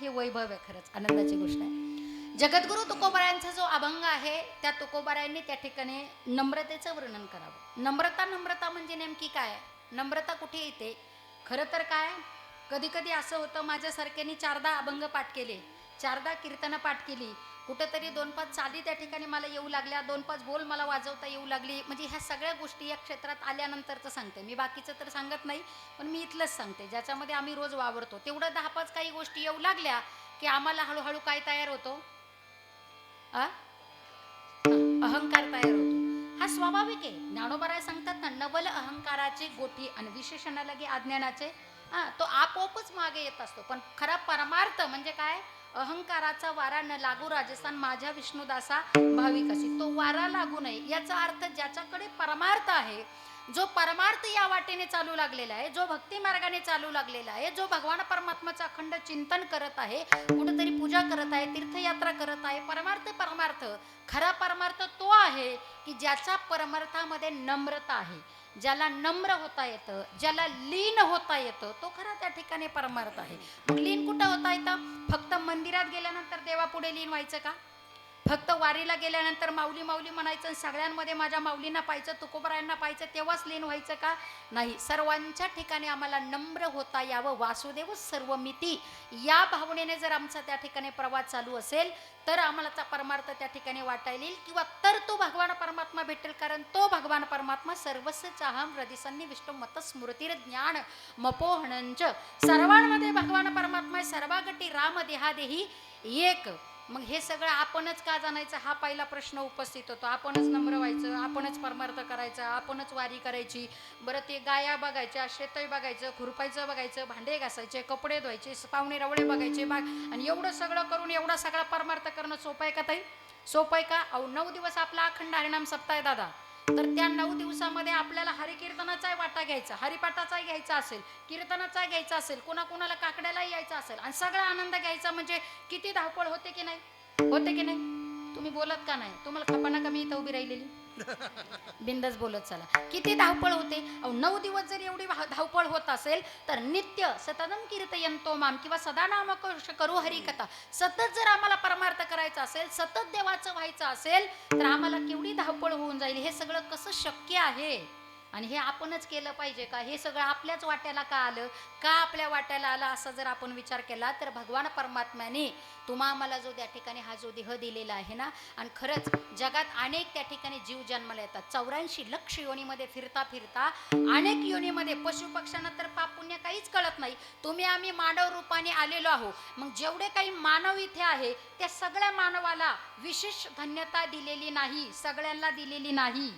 हे वैभव आहे. खरंच आनंदाची गोष्ट आहे. जगद्गुरु तुकोबारायांचा जो अभंग आहे त्या तुकोबारायांनी त्या ठिकाणी नम्रतेचं वर्णन करावं. नम्रता म्हणजे नेमकी काय? नम्रता कुठे येते? खरं तर काय, कधी कधी असं होतं, माझ्यासारख्यानी 4दा अभंग पाठ केले, 4दा कीर्तनं पाठ केली, कुठेतरी 2-5 चाली त्या ठिकाणी मला येऊ लागल्या, 2-5 बोल मला वाजवता येऊ लागली. म्हणजे ह्या सगळ्या गोष्टी या क्षेत्रात आल्यानंतरचं सांगते मी, बाकीचं तर सांगत नाही, पण मी इथलंच सांगते ज्याच्यामध्ये आम्ही रोज वावरतो. तेवढं 10-5 काही गोष्टी येऊ लागल्या की आम्हाला हळूहळू काय तयार होतो? अहंकार तयार होतो. हा स्वाभाविक आहे. ज्ञानोबराय सांगतात ना, नवल अहंकाराचे गोठी आणि विशेषण लगे अज्ञानाचे, तो आपोआपच मागे येत असतो. पण खरा परमार्थ म्हणजे काय? अहंकाराचा वारा न लागू राजस्थान माझ्या विष्णुदासा भाविकासी. तो वारा लागू नये याचा अर्थ ज्याच्याकडे परमार्थ आहे, जो परमार्थ या वाटेने चालू लागलेला आहे, जो भक्ती मार्गाने चालू लागलेला आहे, जो भगवान परमात्माचं अखंड चिंतन करत आहे, कुठेतरी पूजा करत आहे, तीर्थयात्रा करत आहे, परमार्थ खरा परमार्थ तो आहे की ज्याचा परमार्थामध्ये नम्रता आहे, ज्याला नम्र होता येतं, ज्याला लीन होता येतं, तो खरा त्या ठिकाणी परमार्थ आहे. मग लीन कुठं होता येतं? फक्त मंदिरात गेल्यानंतर देवापुढे लीन व्हायचं का? फक्त वारीला गेल्यानंतर माऊली माऊली म्हणायचं, सगळ्यांमध्ये माझ्या माऊलींना पाहायचं, तुकोबारायांना पाहायचं, तेव्हाच लीन व्हायचं का? नाही. सर्वांच्या ठिकाणी आम्हाला नम्र होता यावं, वासुदेव सर्वमिती या भावनेने जर आमचा त्या ठिकाणी प्रवास चालू असेल तर आम्हाला परमार्थ त्या ठिकाणी वाटायला येईल, किंवा तर तो भगवान परमात्मा भेटेल. कारण तो भगवान परमात्मा सर्वस्य चाहम हृदय विष्णू मत स्मृतीर ज्ञान मपोहणंच, सर्वांमध्ये भगवान परमात्मा, सर्वागटी राम देहादेही एक. मग हे सगळं आपणच का जाणायचं हा पहिला प्रश्न उपस्थित होतो. आपणच नम्र व्हायचं, आपणच परमार्थ करायचा, आपणच वारी करायची. बरं, ते गाया बघायच्या, शेतही बघायचं, खुरपायचं बघायचं, भांडे घासायचे, कपडे धुवायचे, पाहुणे रवळे बघायचे, आणि एवढं सगळं करून एवढा सगळा परमार्थ करणं सोपं आहे का ताई? सोपं आहे का? 9 दिवस आपला अखंड हरिनाम सप्ताह आहे दादा. तर त्या 9 दिवसामध्ये आपल्याला हरिकीर्तनाचाही वाटा घ्यायचा, हरिपाठाचाही घ्यायचा असेल, कीर्तनाचा घ्यायचा असेल, कोणाला काकड्याला यायचा असेल, आणि सगळा आनंद घ्यायचा. म्हणजे किती धावपळ होते की नाही? होते की नाही? तुम्ही बोलत का नाही? तुम्हाला खपाना का मी इथं उभी राहिलेली? बिंदास बोलत चला. किती धावपळ होते. 9 दिवस जर एवढी धावपळ होत असेल तर नित्य सततम कीर्तयंतो माम, किंवा सदा नाम करू हरिकथा, सतत जर आम्हाला परमार्थ करायचा असेल, सतत देवाचं व्हायचं असेल, तर आम्हाला केवढी धावपळ होऊन जाईल. हे सगळं कसं शक्य आहे? आणि हे आपणच केलं पाहिजे का? हे सगळं आपल्याच वाट्याला का आलं? का आपल्या वाट्याला आलं असा जर आपण विचार केला तर भगवान परमात्म्याने तुम्हा आम्हाला जो त्या ठिकाणी हा जो देह दिलेला आहे ना, आणि खरंच जगात अनेक त्या ठिकाणी जीव जन्माला येतात. 84 लक्ष योनीमध्ये फिरता फिरता अनेक योनीमध्ये, पशु पक्ष्यांना तर पाप पुण्य काहीच कळत नाही. तुम्ही आम्ही मानव रूपाने आलेलो आहोत. मग जेवढे काही मानव इथे आहे त्या सगळ्या मानवाला विशेष धन्यता दिलेली नाही, सगळ्यांना दिलेली नाही.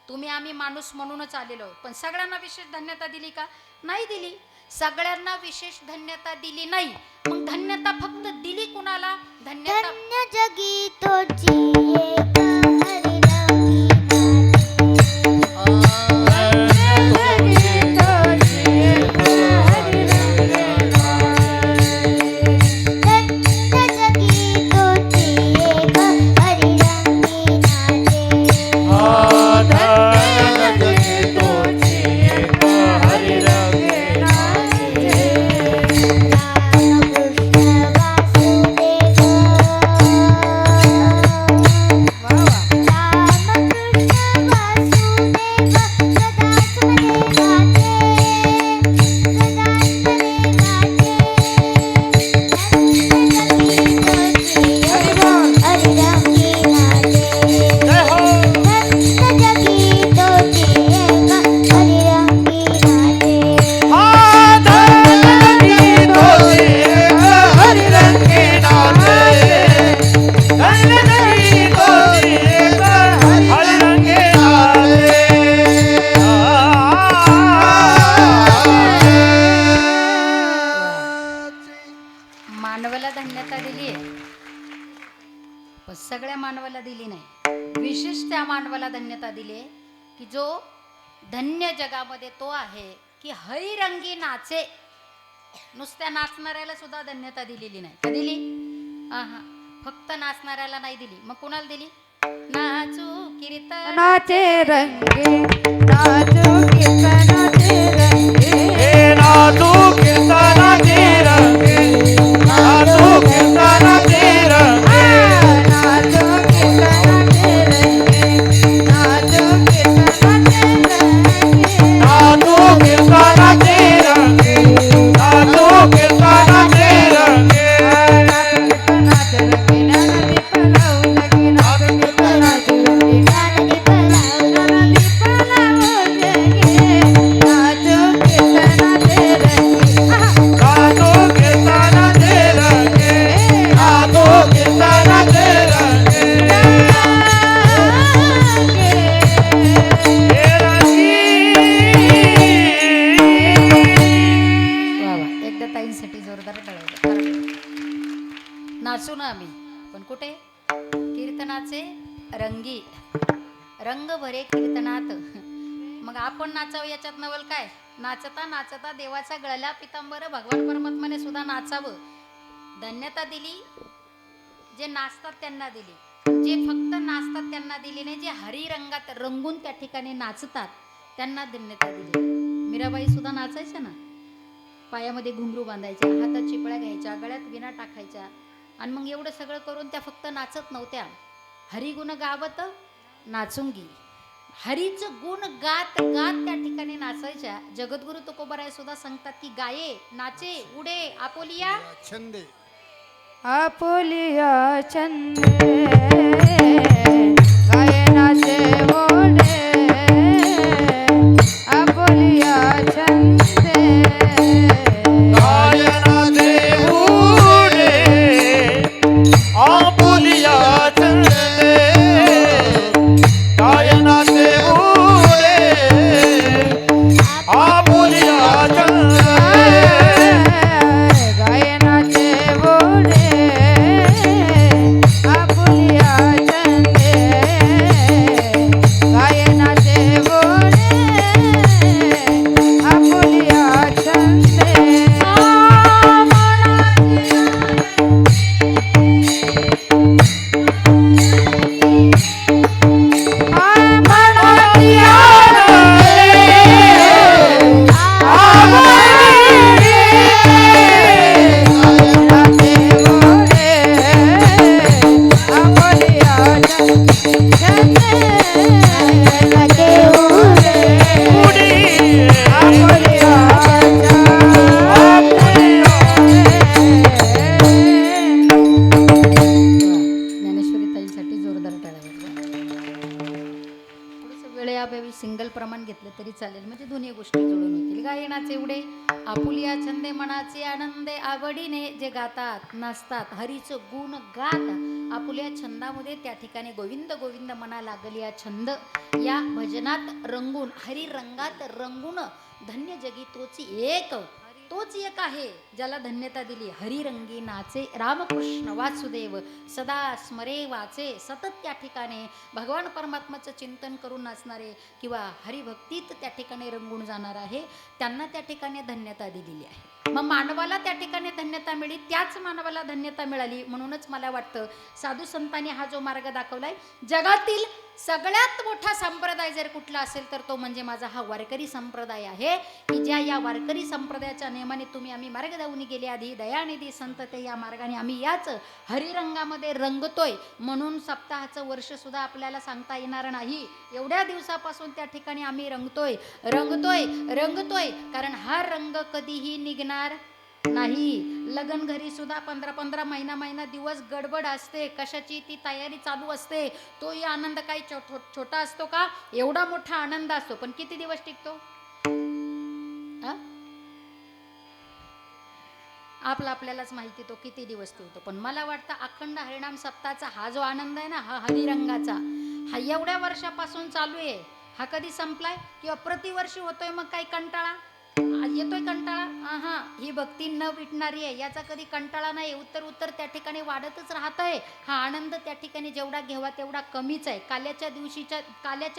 तुम्ही आम्ही माणूस म्हणूनच आलेलो, पण सगळ्यांना विशेष धन्यता दिली का? नाही दिली. सगळ्यांना विशेष धन्यता दिली नाही. मग धन्यता फक्त दिली कुणाला? धन्यता धन्य जगी तोची एक सगळ्या मानवाला दिली नाही. विशेष त्या मानवाला धन्यता दिली की जो धन्य जगामध्ये तो आहे की हरिरंगी नाचे. नुसत्या नाचणाऱ्याला सुद्धा धन्यता दिलेली नाही. का दिली? फक्त नाचणाऱ्याला नाही दिली. मग कुणाला दिली? नाचू कीर्तनाचे रंगे, नाचू कीर्तनाचे रंगे, नाचू कीर्तनाचे रंगे, नाचू कीर्तनाचे रंगे. जोरदार तळवलं. नाचू ना आम्ही, पण कुठे? कीर्तनाचे रंगी रंग भरे कीर्तनात. मग आपण नाचावं याच्यात नवल काय? नाचता नाचता देवाचा गळला पितांबर भगवान परमात्माने सुद्धा नाचावं. धन्यता दिली जे नाचतात त्यांना दिली, जे फक्त नाचतात त्यांना दिली नाही, जे हरिरंगात रंगून त्या ठिकाणी नाचतात त्यांना धन्यता दिली. मीराबाई सुद्धा नाचायच्या ना, पायामध्ये घुंगरू बांधायच्या, हातात चिपळ्या घ्यायच्या, गळ्यात विणा टाकायच्या, आणि मग एवढं सगळं करून त्या फक्त नाचत नव्हत्या. हरिगुण गावत नाचुंगी, हरीचं गुण गात गात त्या ठिकाणी नाचायच्या. जगद्गुरु तुकोबाराय सुद्धा सांगतात की गाये नाचे उडे आपोलिया छंदे आपुलिया छंदे गायनाचे ओढे आपुलिया छंदे गायनाचे उडे आपुलिया छंदे गायनाचे उडे आपुलिया छंदे गायनाचे ओढे आपुलिया छंदे गायनाचे ओढे आपुलिया छंदे ज्ञानेश्वरी ताईंसाठी जोरदार टाळ्या वाजवा. थोडंसं वेळेअभावी सिंगल प्रमाण घेतलं तरी चालेल, म्हणजे दोन्ही गोष्टी जोडून होतील. गायनाचे एवढे आपुलिया छंदे मनाचे आनंदे आवडीने जे गातात नाचतात हरीचं गुण गात आपुल्या छंदामध्ये त्या ठिकाणी गोविंद गोविंद मना लागली या छंद या भजनात रंगून हरी रंगात रंगून धन्य जगी तोच एक आहे ज्याला धन्यता दिली. हरिरंगी नाचे रामकृष्ण वासुदेव सदा स्मरे वाचे. सतत त्या ठिकाणी भगवान परमात्माचं चिंतन करून नाचणारे किंवा हरिभक्तीत त्या ठिकाणी रंगून जाणार आहे त्यांना त्या ठिकाणी धन्यता दिलेली आहे. मग मानवाला त्या ठिकाणी धन्यता मिळाली, त्याच मानवाला धन्यता मिळाली. म्हणूनच मला वाटतं साधू संतांनी हा जो मार्ग दाखवलाय, जगातील सगळ्यात मोठा संप्रदाय जर कुठला असेल तर तो म्हणजे माझा हा वारकरी संप्रदाय आहे, की ज्या या वारकरी संप्रदायाच्या नियमाने तुम्ही आम्ही मार्ग दावून गेले आधी दयानिधी संत ते या मार्गाने आम्ही याच हरिरंगामध्ये रंगतोय. म्हणून सप्ताहाचं वर्ष सुद्धा आपल्याला सांगता येणार नाही, एवढ्या दिवसापासून त्या ठिकाणी आम्ही रंगतोय कारण हा रंग कधीही निघणार नाही. लग्न घरी सुद्धा 15-15 महिना दिवस गडबड असते, कशाची ती तयारी चालू असते. तोही आनंद काही छोटा असतो का? एवढा मोठा आनंद असतो, पण किती दिवस टिकतो? आपल्यालाच माहिती तो किती दिवस टिकतो. पण मला वाटतं अखंड हरिनाम सप्ताहाचा हा जो आनंद आहे ना, हा हरिरंगाचा, हा एवढ्या वर्षापासून चालू आहे. हा कधी संपलाय? किंवा प्रतिवर्षी होतोय? मग काही कंटाळा येतोय? कंटाळा ही भक्ती न विटणारी आहे, याचा कधी कंटाळा नाही. उत्तर त्या ठिकाणी वाढतच राहत आहे. हा आनंद त्या ठिकाणी जेवढा घ्यावा तेवढा कमीच आहे. काल्याच्या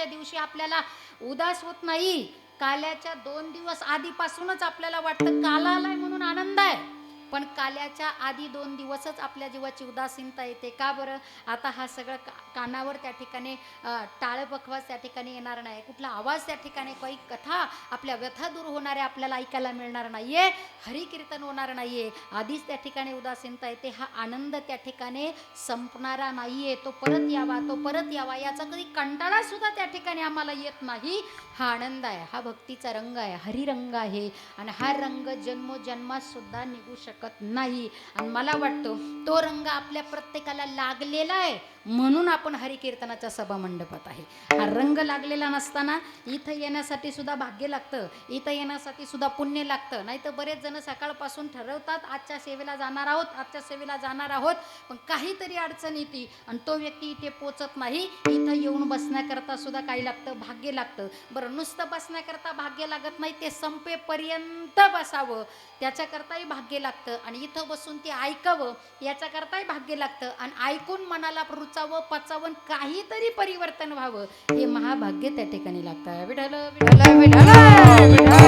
दिवशी आपल्याला उदास होत नाही. काल्याच्या 2 दिवस आधीपासूनच आपल्याला वाटतं काला आलाय म्हणून आनंद आहे, पण काल्याच्या आधी 2 दिवसच आपल्या जीवाची उदासीनता येते. का बरं? आता हा सगळं कानावर त्या ठिकाणी टाळ बकवास त्या ठिकाणी येणार नाही, कुठला आवाज त्या ठिकाणी, काही कथा आपल्या व्यथा दूर होणाऱ्या आपल्याला ऐकायला मिळणार नाहीये, हरिकीर्तन होणार नाहीये. आधीच त्या ठिकाणी उदासीनता येते. हा आनंद त्या ठिकाणी संपणारा नाहीये, तो परत यावा याचा कधी कंटाळा सुद्धा त्या ठिकाणी आम्हाला येत नाही. हा आनंद आहे, हा भक्तीचा रंग आहे, हरिरंग आहे, आणि हा रंग जन्मोजन्मात सुद्धा निघू शकत नाही. आणि मला वाटतं तो रंग आपल्या प्रत्येकाला लागलेला आहे. म्हणून आपण हरिकीर्तनाच्या सभा मंडपात आहे. हा रंग लागलेला नसताना इथं येण्यासाठी सुद्धा भाग्य लागतं, इथं येण्यासाठी सुद्धा पुण्य लागतं. नाही तर बरेच जण सकाळपासून ठरवतात आजच्या सेवेला जाणार आहोत, आजच्या सेवेला जाणार आहोत, पण काहीतरी अडचण येते आणि तो व्यक्ती इथे पोचत नाही. इथं येऊन बसण्याकरता सुद्धा काही लागतं, भाग्य लागतं. बरं, नुसतं बसण्याकरता भाग्य लागत नाही, ते संपेपर्यंत बसावं त्याच्याकरताही भाग्य लागतं. आणि इथं बसून ते ऐकावं याच्याकरताही भाग्य लागतं. आणि ऐकून मनाला रुचावं, पचावं, काहीतरी परिवर्तन व्हावं, हे महाभाग्य त्या ठिकाणी लागतं. विठ्ठल विठ्ठल विठ्ठल विठ्ठल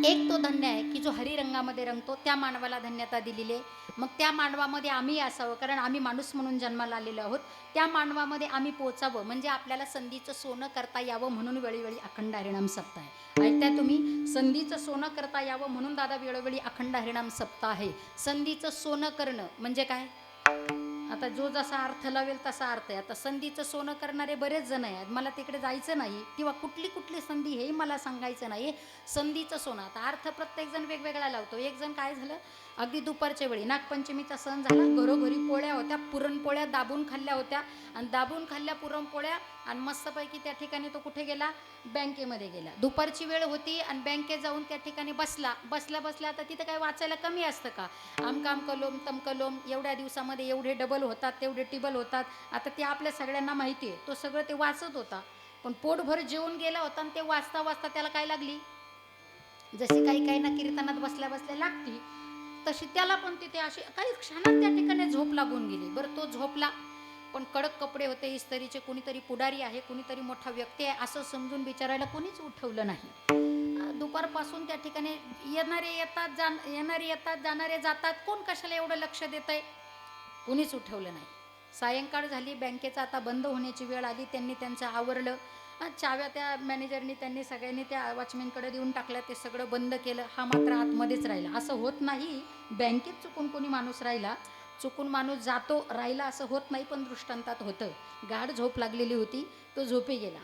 एक तो धन्य आहे की जो हरिरंगामध्ये रंगतो, त्या मानवाला धन्यता दिलेली आहे. मग त्या मानवामध्ये आम्ही असावं, कारण आम्ही माणूस म्हणून जन्माला आलेलो आहोत. त्या मानवामध्ये आम्ही पोचावं म्हणजे आपल्याला संधीचं सोनं करता यावं, म्हणून वेळोवेळी अखंड हरिनाम सप्ताह आहे. ऐकताय तुम्ही? संधीचं सोनं करता यावं म्हणून दादा वेळोवेळी अखंड हरिनाम सप्ताह आहे. संधीचं सोनं करणं म्हणजे काय? आता जो जसा अर्थ लावेल तसा अर्थ आहे. आता संधीचं सोनं करणारे बरेच जण आहेत, मला तिकडे जायचं नाही किंवा कुठली कुठली संधी हे मला सांगायचं नाही. संधीचं सोनं, आता अर्थ प्रत्येक जण वेगवेगळा लावतो. एक जण काय झालं, अगदी दुपारच्या वेळी नागपंचमीचा सण झाला, घरोघरी पोळ्या होत्या, पुरणपोळ्या दाबून खाल्ल्या होत्या आणि दाबून खाल्ल्या पुरणपोळ्या आणि मस्तपैकी त्या ठिकाणी तो कुठे गेला, बँकेमध्ये गेला. दुपारची वेळ होती आणि बँकेत जाऊन त्या ठिकाणी बसला. आता तिथं काय वाचायला कमी असतं का? आमकाम कलोम तमकलोम, एवढ्या दिवसामध्ये एवढे डबल होतात, तेवढे टिबल होतात. आता ते आपल्या सगळ्यांना माहिती आहे. तो सगळं ते वाचत होता, पण पोटभर जेवून गेला होता आणि ते वाचता वाचता त्याला काय लागली, जशी काही काही ना कीर्तनात बसल्या बसल्या लागती तशी त्याला पण तिथे अशी काही क्षणात त्या ठिकाणी झोप लागून गेली. बरं, तो झोपला, पण कडक कपडे होते इस्त्रीचे, कुणीतरी पुढारी आहे, कुणीतरी मोठा व्यक्ती आहे असं समजून विचारायला कोणीच उठवलं नाही. दुपारपासून त्या ठिकाणी येणारे येतात जाणारे जातात, कोण कशाला एवढं लक्ष देत आहे, कोणीच उठवलं नाही. सायंकाळ झाली, बँकेचा आता बंद होण्याची वेळ आली. त्यांनी त्यांचं आवरलं, चाव्या त्या मॅनेजरनी त्यांनी सगळ्यांनी त्या वॉचमॅनकडे देऊन टाकल्या, ते सगळं बंद केलं. हा मात्र आतमध्येच राहिला. असं होत नाही बँकेत चुकून कोणी माणूस राहिला, चुकून माणूस जातो राहिला असं होत नाही, पण दृष्टांतात होतं. गाढ झोप लागलेली होती, तो झोपी गेला.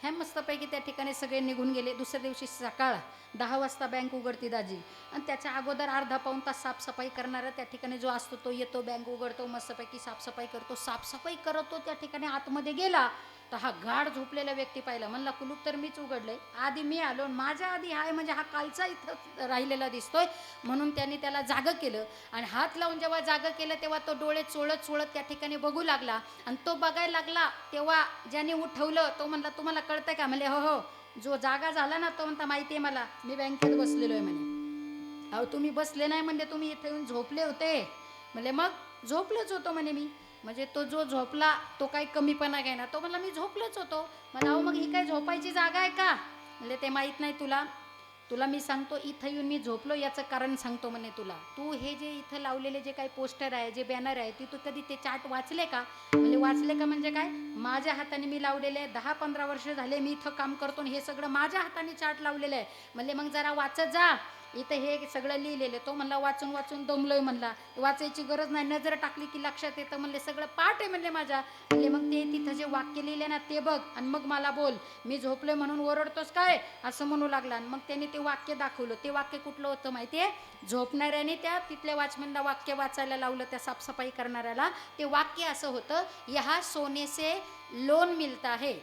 ह्या मस्तपैकी त्या ठिकाणी सगळे निघून गेले. दुसऱ्या दिवशी सकाळ 10 वाजता बँक उघडती दाजी, आणि त्याच्या अगोदर अर्धा पाऊण तास साफसफाई करणारा त्या ठिकाणी जो असतो तो येतो, बँक उघडतो, मस्तपैकी साफसफाई करतो. साफसफाई करतो त्या ठिकाणी आतमध्ये गेला तर हा गाढ झोपलेला व्यक्ती पाहिला. म्हणला कुलूप तर मीच उघडलंय, आधी मी आलो, माझ्या आधी हाय म्हणजे हा कालचा इथं राहिलेला दिसतोय. म्हणून त्यांनी त्याला जागं केलं आणि हात लावून जेव्हा जागं केलं तेव्हा तो डोळे चोळत चोळत त्या ठिकाणी बघू लागला. आणि तो बघायला लागला तेव्हा ज्याने उठवलं तो म्हणला, तुम्हाला कळतंय का? म्हणले हो हो. जो जागा झाला ना तो म्हणता, माहिती आहे मला, मी बँकेत बसलेलो आहे म्हणे. अहो तुम्ही बसले नाही म्हणजे तुम्ही इथे येऊन झोपले होते. म्हणले मग झोपलोच होतो म्हणे मी. म्हणजे तो जो झोपला तो काही कमीपणा घ्यायना, तो म्हणला मी झोपलोच होतो. म्हणा अहो मग ही काय झोपायची जागा आहे का? म्हणजे ते माहीत नाही तुला मी सांगतो, इथं येऊन मी झोपलो याचं कारण सांगतो म्हणे तुला. तू हे जे इथं लावलेले जे काही पोस्टर आहे, जे बॅनर आहे, तू कधी ते चार्ट वाचले का? म्हणजे वाचले का म्हणजे काय? माझ्या हाताने मी लावलेले आहे, 10-15 वर्ष झाले मी इथं काम करतो आणि हे सगळं माझ्या हाताने चार्ट लावलेलं आहे. म्हणजे मग जरा वाचत जा, इथं हे सगळं लिहिलेलं. तो म्हणला वाचून वाचून दमलोय म्हणला, वाचायची गरज नाही, नजर टाकली की लक्षात येतं. म्हणले सगळं पाठ आहे म्हणले माझ्या. म्हणले मग ते तिथं जे वाक्य लिहिले ना ते बघ आणि मग मला बोल. मी झोपलोय म्हणून ओरडतोस काय असं म्हणू लागला. आणि मग त्याने ते वाक्य दाखवलं. ते वाक्य कुठलं होतं माहिती आहे? झोपणाऱ्याने त्या तिथल्या वॉचमॅनला वाक्य वाचायला लावलं, त्या साफसफाई करणाऱ्याला. ते वाक्य असं होतं, यहा सोने से लोन मिळता है.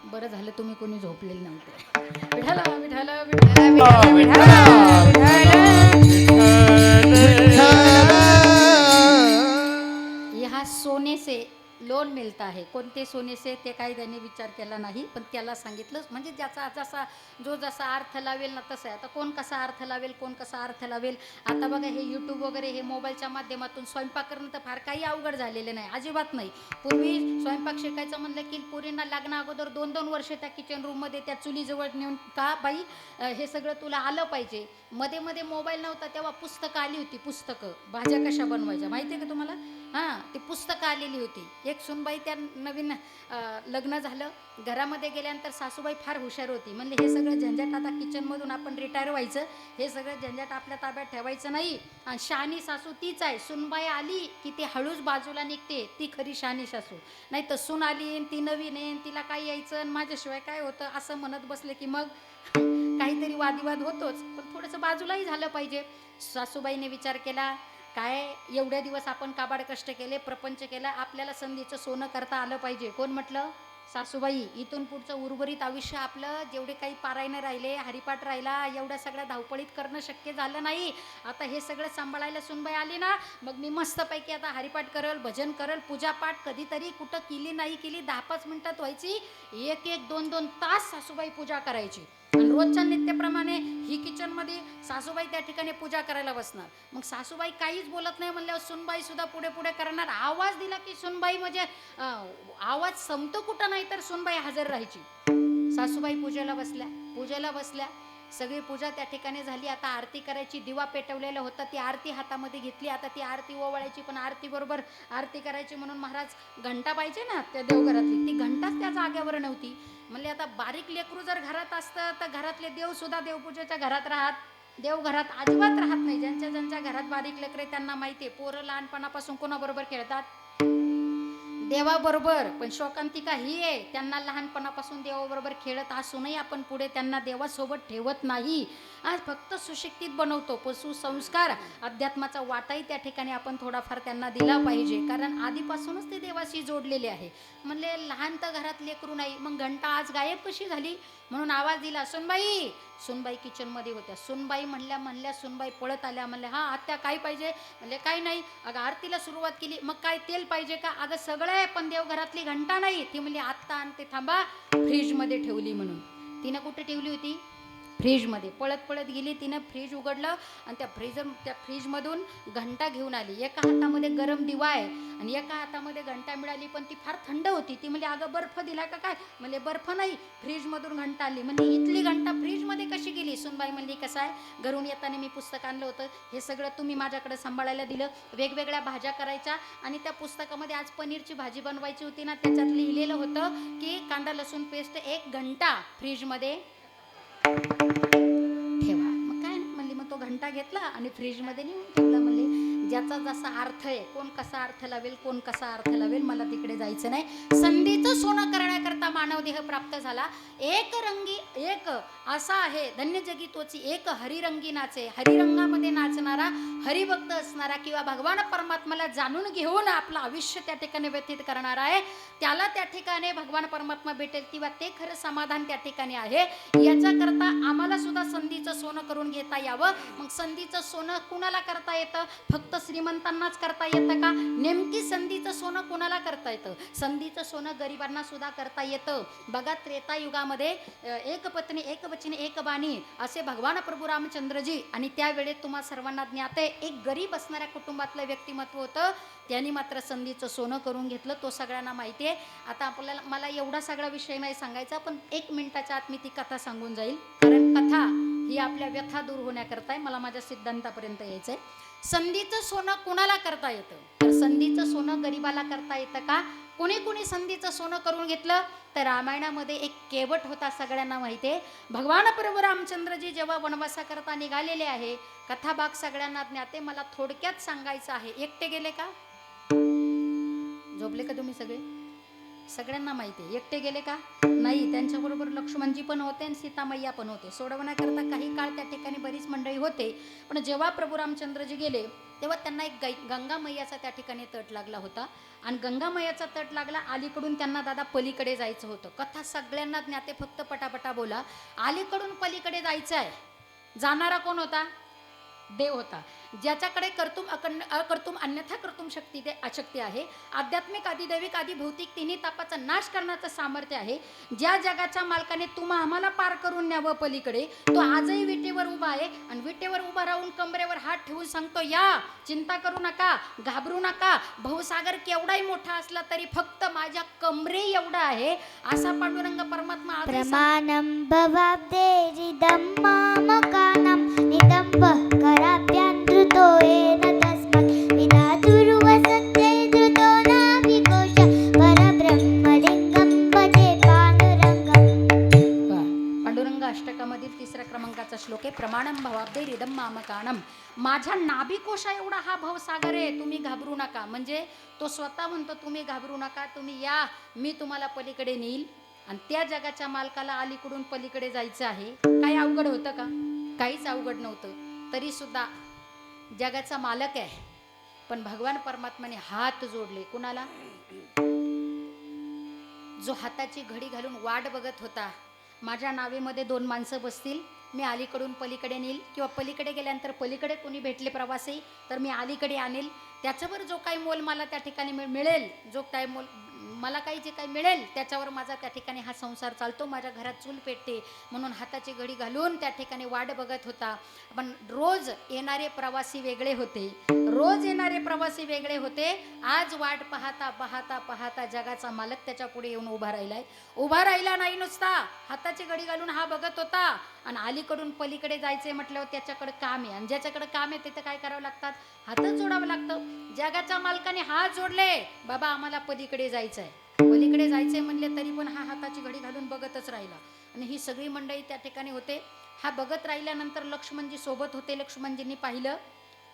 बरं झालं तुम्ही कोणी झोपलेलं नव्हतं. विठाला विठाला विठाला विठाला यहा सोने से लोन मिळता है. कोणते सोने से ते काही त्यांनी विचार केला नाही, पण त्याला सांगितलं. म्हणजे ज्याचा जसा जो जसा अर्थ लावेल ना तसं आहे. आता कोण कसा अर्थ लावेल, कोण कसा अर्थ लावेल. आता बघा हे यूट्यूब वगैरे हे मोबाईलच्या माध्यमातून स्वयंपाक करणं तर फार काही अवघड झालेलं नाही, अजिबात नाही. पूर्वी स्वयंपाक शिकायचं म्हणलं की पुरींना लग्ना अगोदर 2-2 वर्ष त्या किचन रूममध्ये त्या चुलीजवळ नेऊन, का बाई हे सगळं तुला आलं पाहिजे. मध्ये मध्ये मोबाईल नव्हता तेव्हा पुस्तकं आली होती, पुस्तकं भाज्या कशा बनवायच्या माहिती आहे का तुम्हाला? हां, ती पुस्तकं आलेली होती. एक सुनबाई त्या नवीन लग्न झालं, घरामध्ये गेल्यानंतर सासूबाई फार हुशार होती. म्हणले हे सगळं झंझट आता किचनमधून आपण रिटायर व्हायचं, हे सगळं झंझट आपल्या ताब्यात ठेवायचं नाही. आणि शहाणी सासू तीच आहे. सुनबाई आली की ती हळूच बाजूला निघते, ती खरी शहाणी सासू. नाही तर सून आली ती नवीन आहे, तिला काय यायचं आणि माझ्याशिवाय काय होतं असं म्हणत बसले की मग काहीतरी वादिवाद होतोच, पण थोडंसं बाजूलाही झालं पाहिजे. सासूबाईने विचार केला, काय एवढ्या दिवस आपण काबाड कष्ट केले, प्रपंच केला, आपल्याला संधीचं सोनं करता आलं पाहिजे. कोण म्हटलं? सासूबाई. इथून पुढचं उर्वरित आयुष्य आपलं जेवढे काही पारायणं राहिले, हरिपाठ राहिला, एवढ्या सगळ्या धावपळीत करणं शक्य झालं नाही. आता हे सगळं सांभाळायला सुनबाई आली ना, मग मी मस्तपैकी आता हरिपाठ करल, भजन करल, पूजापाठ कधीतरी कुठं केली नाही केली, 10-5 मिनिटात व्हायची, 1-1, 2-2 तास सासूबाई पूजा करायची. आणि रोजच्या नित्याप्रमाणे ही किचनमध्ये सासूबाई त्या ठिकाणी पूजा करायला बसणार. मग सासूबाई काहीच बोलत नाही म्हणल्यावर सुनबाई सुद्धा पुढे पुढे करणार. आवाज दिला की सुनबाई म्हणजे आवाज संपतो कुठं नाही तर सुनबाई हजर राहायची. सासूबाई पूजेला बसल्या. सगळी पूजा त्या ठिकाणी झाली. आता आरती करायची. दिवा पेटवलेला होता, ती आरती हातामध्ये घेतली. आता ती आरती ओवाळायची, पण आरती बरोबर आरती करायची म्हणून महाराज घंटा पाहिजे ना त्या देवघरातली, ती घंटाच त्या जागेवर नव्हती. म्हणले आता बारीक लेकरू जर घरात असतं तर घरातले देव सुद्धा देवपूजेच्या घरात राहत, देवघरात अजिबात राहत नाही. ज्यांच्या ज्यांच्या घरात बारीक लेकरे त्यांना माहिती आहे, पोरं लहानपणापासून कोणाबरोबर खेळतात? देवाबरोबर. पण शोकांतिका ही आहे, त्यांना लहानपणापासून देवाबरोबर खेळत असूनही आपण पुढे त्यांना देवासोबत ठेवत नाही. आज फक्त सुशिक्षित बनवतो, पण सुसंस्कार अध्यात्माचा वाटाही त्या ठिकाणी आपण थोडाफार त्यांना दिला पाहिजे, कारण आधीपासूनच ते देवाशी जोडलेले आहे. म्हणले लहान तर घरात लेकरू नाही, मग घंटा आज गायब कशी झाली? म्हणून आवाज दिला, सुनबाई. सुनबाई किचनमध्ये होत्या. सुनबाई म्हणल्या सुनबाई पळत आल्या. म्हणले हा आत्या काय पाहिजे? म्हणले काही नाही. अगं आरतीला सुरुवात केली, मग काय तेल पाहिजे का? अगं सगळं आहे, पण देवघरातली घंटा नाही. ती म्हणली आत्ता आणते थांबा, फ्रीजमध्ये ठेवली. म्हणून तिनं कुठे ठेवली होती? फ्रीजमध्ये. पळत गेली, तिनं फ्रीज उघडलं आणि त्या फ्रीजमधून घंटा घेऊन आली. एका हातामध्ये गरम दिवा आहे आणि एका हातामध्ये घंटा मिळाली, पण ती फार थंड होती. ती म्हणजे अगं बर्फ दिला का काय? म्हणजे बर्फ नाही, फ्रीजमधून घंटा आली. म्हणजे इथली घंटा फ्रीजमध्ये कशी गेली? सुनबाई म्हणली कसं आहे, घरून येताना मी पुस्तक आणलं होतं, हे सगळं तुम्ही माझ्याकडे सांभाळायला दिलं, वेगवेगळ्या भाज्या करायच्या आणि त्या पुस्तकामध्ये आज पनीरची भाजी बनवायची होती ना, त्याच्यात लिहिलेलं होतं की कांदा लसूण पेस्ट 1 घंटा फ्रीजमध्ये ठेवा. मग काय म्हणली, मग तो घंटा घेतला आणि फ्रीजमध्ये नेऊन ठेवला. म्हणले ज्याचा जसा अर्थ आहे, कोण कसा अर्थ लावेल, कोण कसा अर्थ लावेल, मला तिकडे जायचं नाही. संधीचं सोनं करण्याकरता मानव देह प्राप्त झाला. एक रंगी एक असा आहे, धन्य जगी तोची एक हरिरंगी नाचे. हरिरंगामध्ये नाचणारा, हरिभक्त असणारा किंवा भगवान परमात्माला जाणून घेऊन आपलं आयुष्य त्या ठिकाणी व्यतीत करणारा आहे, त्याला त्या ठिकाणी भगवान परमात्मा भेटेल किंवा ते खरं समाधान त्या ठिकाणी आहे. याच्याकरता आम्हाला सुद्धा संधीचं सोनं करून घेता यावं. मग संधीचं सोनं कुणाला करता येतं? फक्त श्रीमंतांनाच करता येतं का? नेमकी संधीचं सोनं कुणाला करता येतं? संधीचं सोनं गरिबांना सुद्धा करता येतं. बघा त्रेता युगामध्ये एक पत्नी एक वचन एक बाणी असे भगवान प्रभू रामचंद्रजी, आणि त्यावेळेत तुम्हा सर्वांना ज्ञात आहे, एक गरीब असणाऱ्या कुटुंबातलं व्यक्तिमत्व होतं. त्यांनी मात्र संधीचं सोनं करून घेतलं, तो सगळ्यांना माहिती आहे. आता मला एवढा सगळा विषय नाही सांगायचा, पण 1 मिनिटाच्या आत मी ती कथा सांगून जाईल, कारण कथा ही आपल्या व्यथा दूर होण्याकरता आहे. मला माझ्या सिद्धांतापर्यंत यायचंय. संधीचं सोनं कुणाला करता येतं? तर संधीचं सोनं गरिबाला करता येतं का? कोणी संधीचं सोनं करून घेतलं? तर रामायणामध्ये एक केवट होता, सगळ्यांना माहिती आहे. भगवान प्रभू रामचंद्रजी जेव्हा वनवासाकरता निघालेले आहे, कथाभाग सगळ्यांना ज्ञात आहे. मला थोडक्यात सांगायचं आहे. एकटे गेले का? झोपले का तुम्ही सगळे? सगळ्यांना माहिती आहे. एकटे गेले का? नाही. त्यांच्याबरोबर लक्ष्मणजी पण होते आणि सीतामय्या पण होते. सोडवण्याकरता काही काळ त्या ठिकाणी बरीच मंडळी होते. पण जेव्हा प्रभू रामचंद्रजी गेले तेव्हा त्यांना एक गंगा मैयाचा त्या ठिकाणी तट लागला होता. आणि गंगा मैयाचा तट लागला, अलीकडून त्यांना दादा पलीकडे जायचं होतं. कथा सगळ्यांना ज्ञाते, फक्त पटापटा बोला. अलीकडून पलीकडे जायचं आहे. जाणारा कोण होता? देव होता, ज्याच्याकडे कर्तुम अकर्तुम अन्यथा कर्तुम अशक्ती आहे. आध्यात्मिक, आदिदैविक, आदिभौतिक तिन्ही तापाचा नाश करण्याचं सामर्थ्य आहे. ज्या जगाच्या मालकाने आम्हाला पार करून न्यावं पलीकडे, तो आजही विटेवर उभा आहे. आणि विटेवर उभा राहून कमरेवर हात ठेवून सांगतो, या, चिंता करू नका, घाबरू नका. भवसागर केवढाही मोठा असला तरी फक्त माझ्या कमरे एवढा आहे, असा पांडुरंग परमात्मा प्रमाणं भवाब्देरिदं मामकानं निदंब कराभ्यन्तृतो येन तस्मात् विधातुर्वसन्ते धृतो नाभिकोश परब्रह्मलिंगं भजे पांडुरंगम्. पांडुरंग अष्टकामधील 3ऱ्या क्रमांकाचा श्लोक आहे. प्रमाणं भवाब्देरिदं मामकानं. माझ्या नाभिकोशा एवढा हा भवसागर आहे, तुम्ही घाबरू नका. म्हणजे तो स्वतः म्हणतो तुम्ही घाबरू नका, तुम्ही या, मी तुम्हाला पलीकडे नेईल. आणि त्या जगाच्या मालकाला अलीकडून पलीकडे जायचं आहे. काही अवघड होतं का? काहीच अवघड नव्हतं. तरी सुद्धा जगाचा मालक आहे, पण भगवान परमात्म्याने हात जोडले. कुणाला? जो हाताची घडी घालून वाट बघत होता, माझ्या नावेमध्ये 2 माणसं बसतील, मी अलीकडून पलीकडे नेईल, किंवा पलीकडे गेल्यानंतर पलीकडे कोणी भेटले प्रवासी तर मी अलीकडे आणेल, त्याच्यावर जो काही मोल मला त्या ठिकाणी मिळेल, जो काही मोल मला काही जे काही मिळेल त्याच्यावर माझा त्या ठिकाणी हा संसार चालतो, माझ्या घरात चूल पेटते. म्हणून हाताची घडी घालून त्या ठिकाणी वाट बघत होता. पण रोज येणारे प्रवासी वेगळे होते, रोज येणारे प्रवासी वेगळे होते. आज वाट पाहता पाहता पाहता जगाचा मालक त्याच्या पुढे येऊन उभा राहिलाय. उभा राहिला नाही नुसता, हाताची घडी घालून हा बघत होता. आणि अलीकडून पलीकडे जायचंय म्हटल्यावर त्याच्याकडे काम आहे, आणि ज्याच्याकडे काम आहे तिथं काय करावं लागतात? हातच जोडावं लागतं. जगाच्या मालकाने हात जोडले, बाबा आम्हाला पलीकडे जायचंय. पलीकडे जायचंय म्हणले तरी पण हा हाताची घडी घालून बघतच राहिला. आणि ही सगळी मंडळी त्या ठिकाणी होते. हा बघत राहिल्यानंतर लक्ष्मणजी सोबत होते. लक्ष्मणजींनी पाहिलं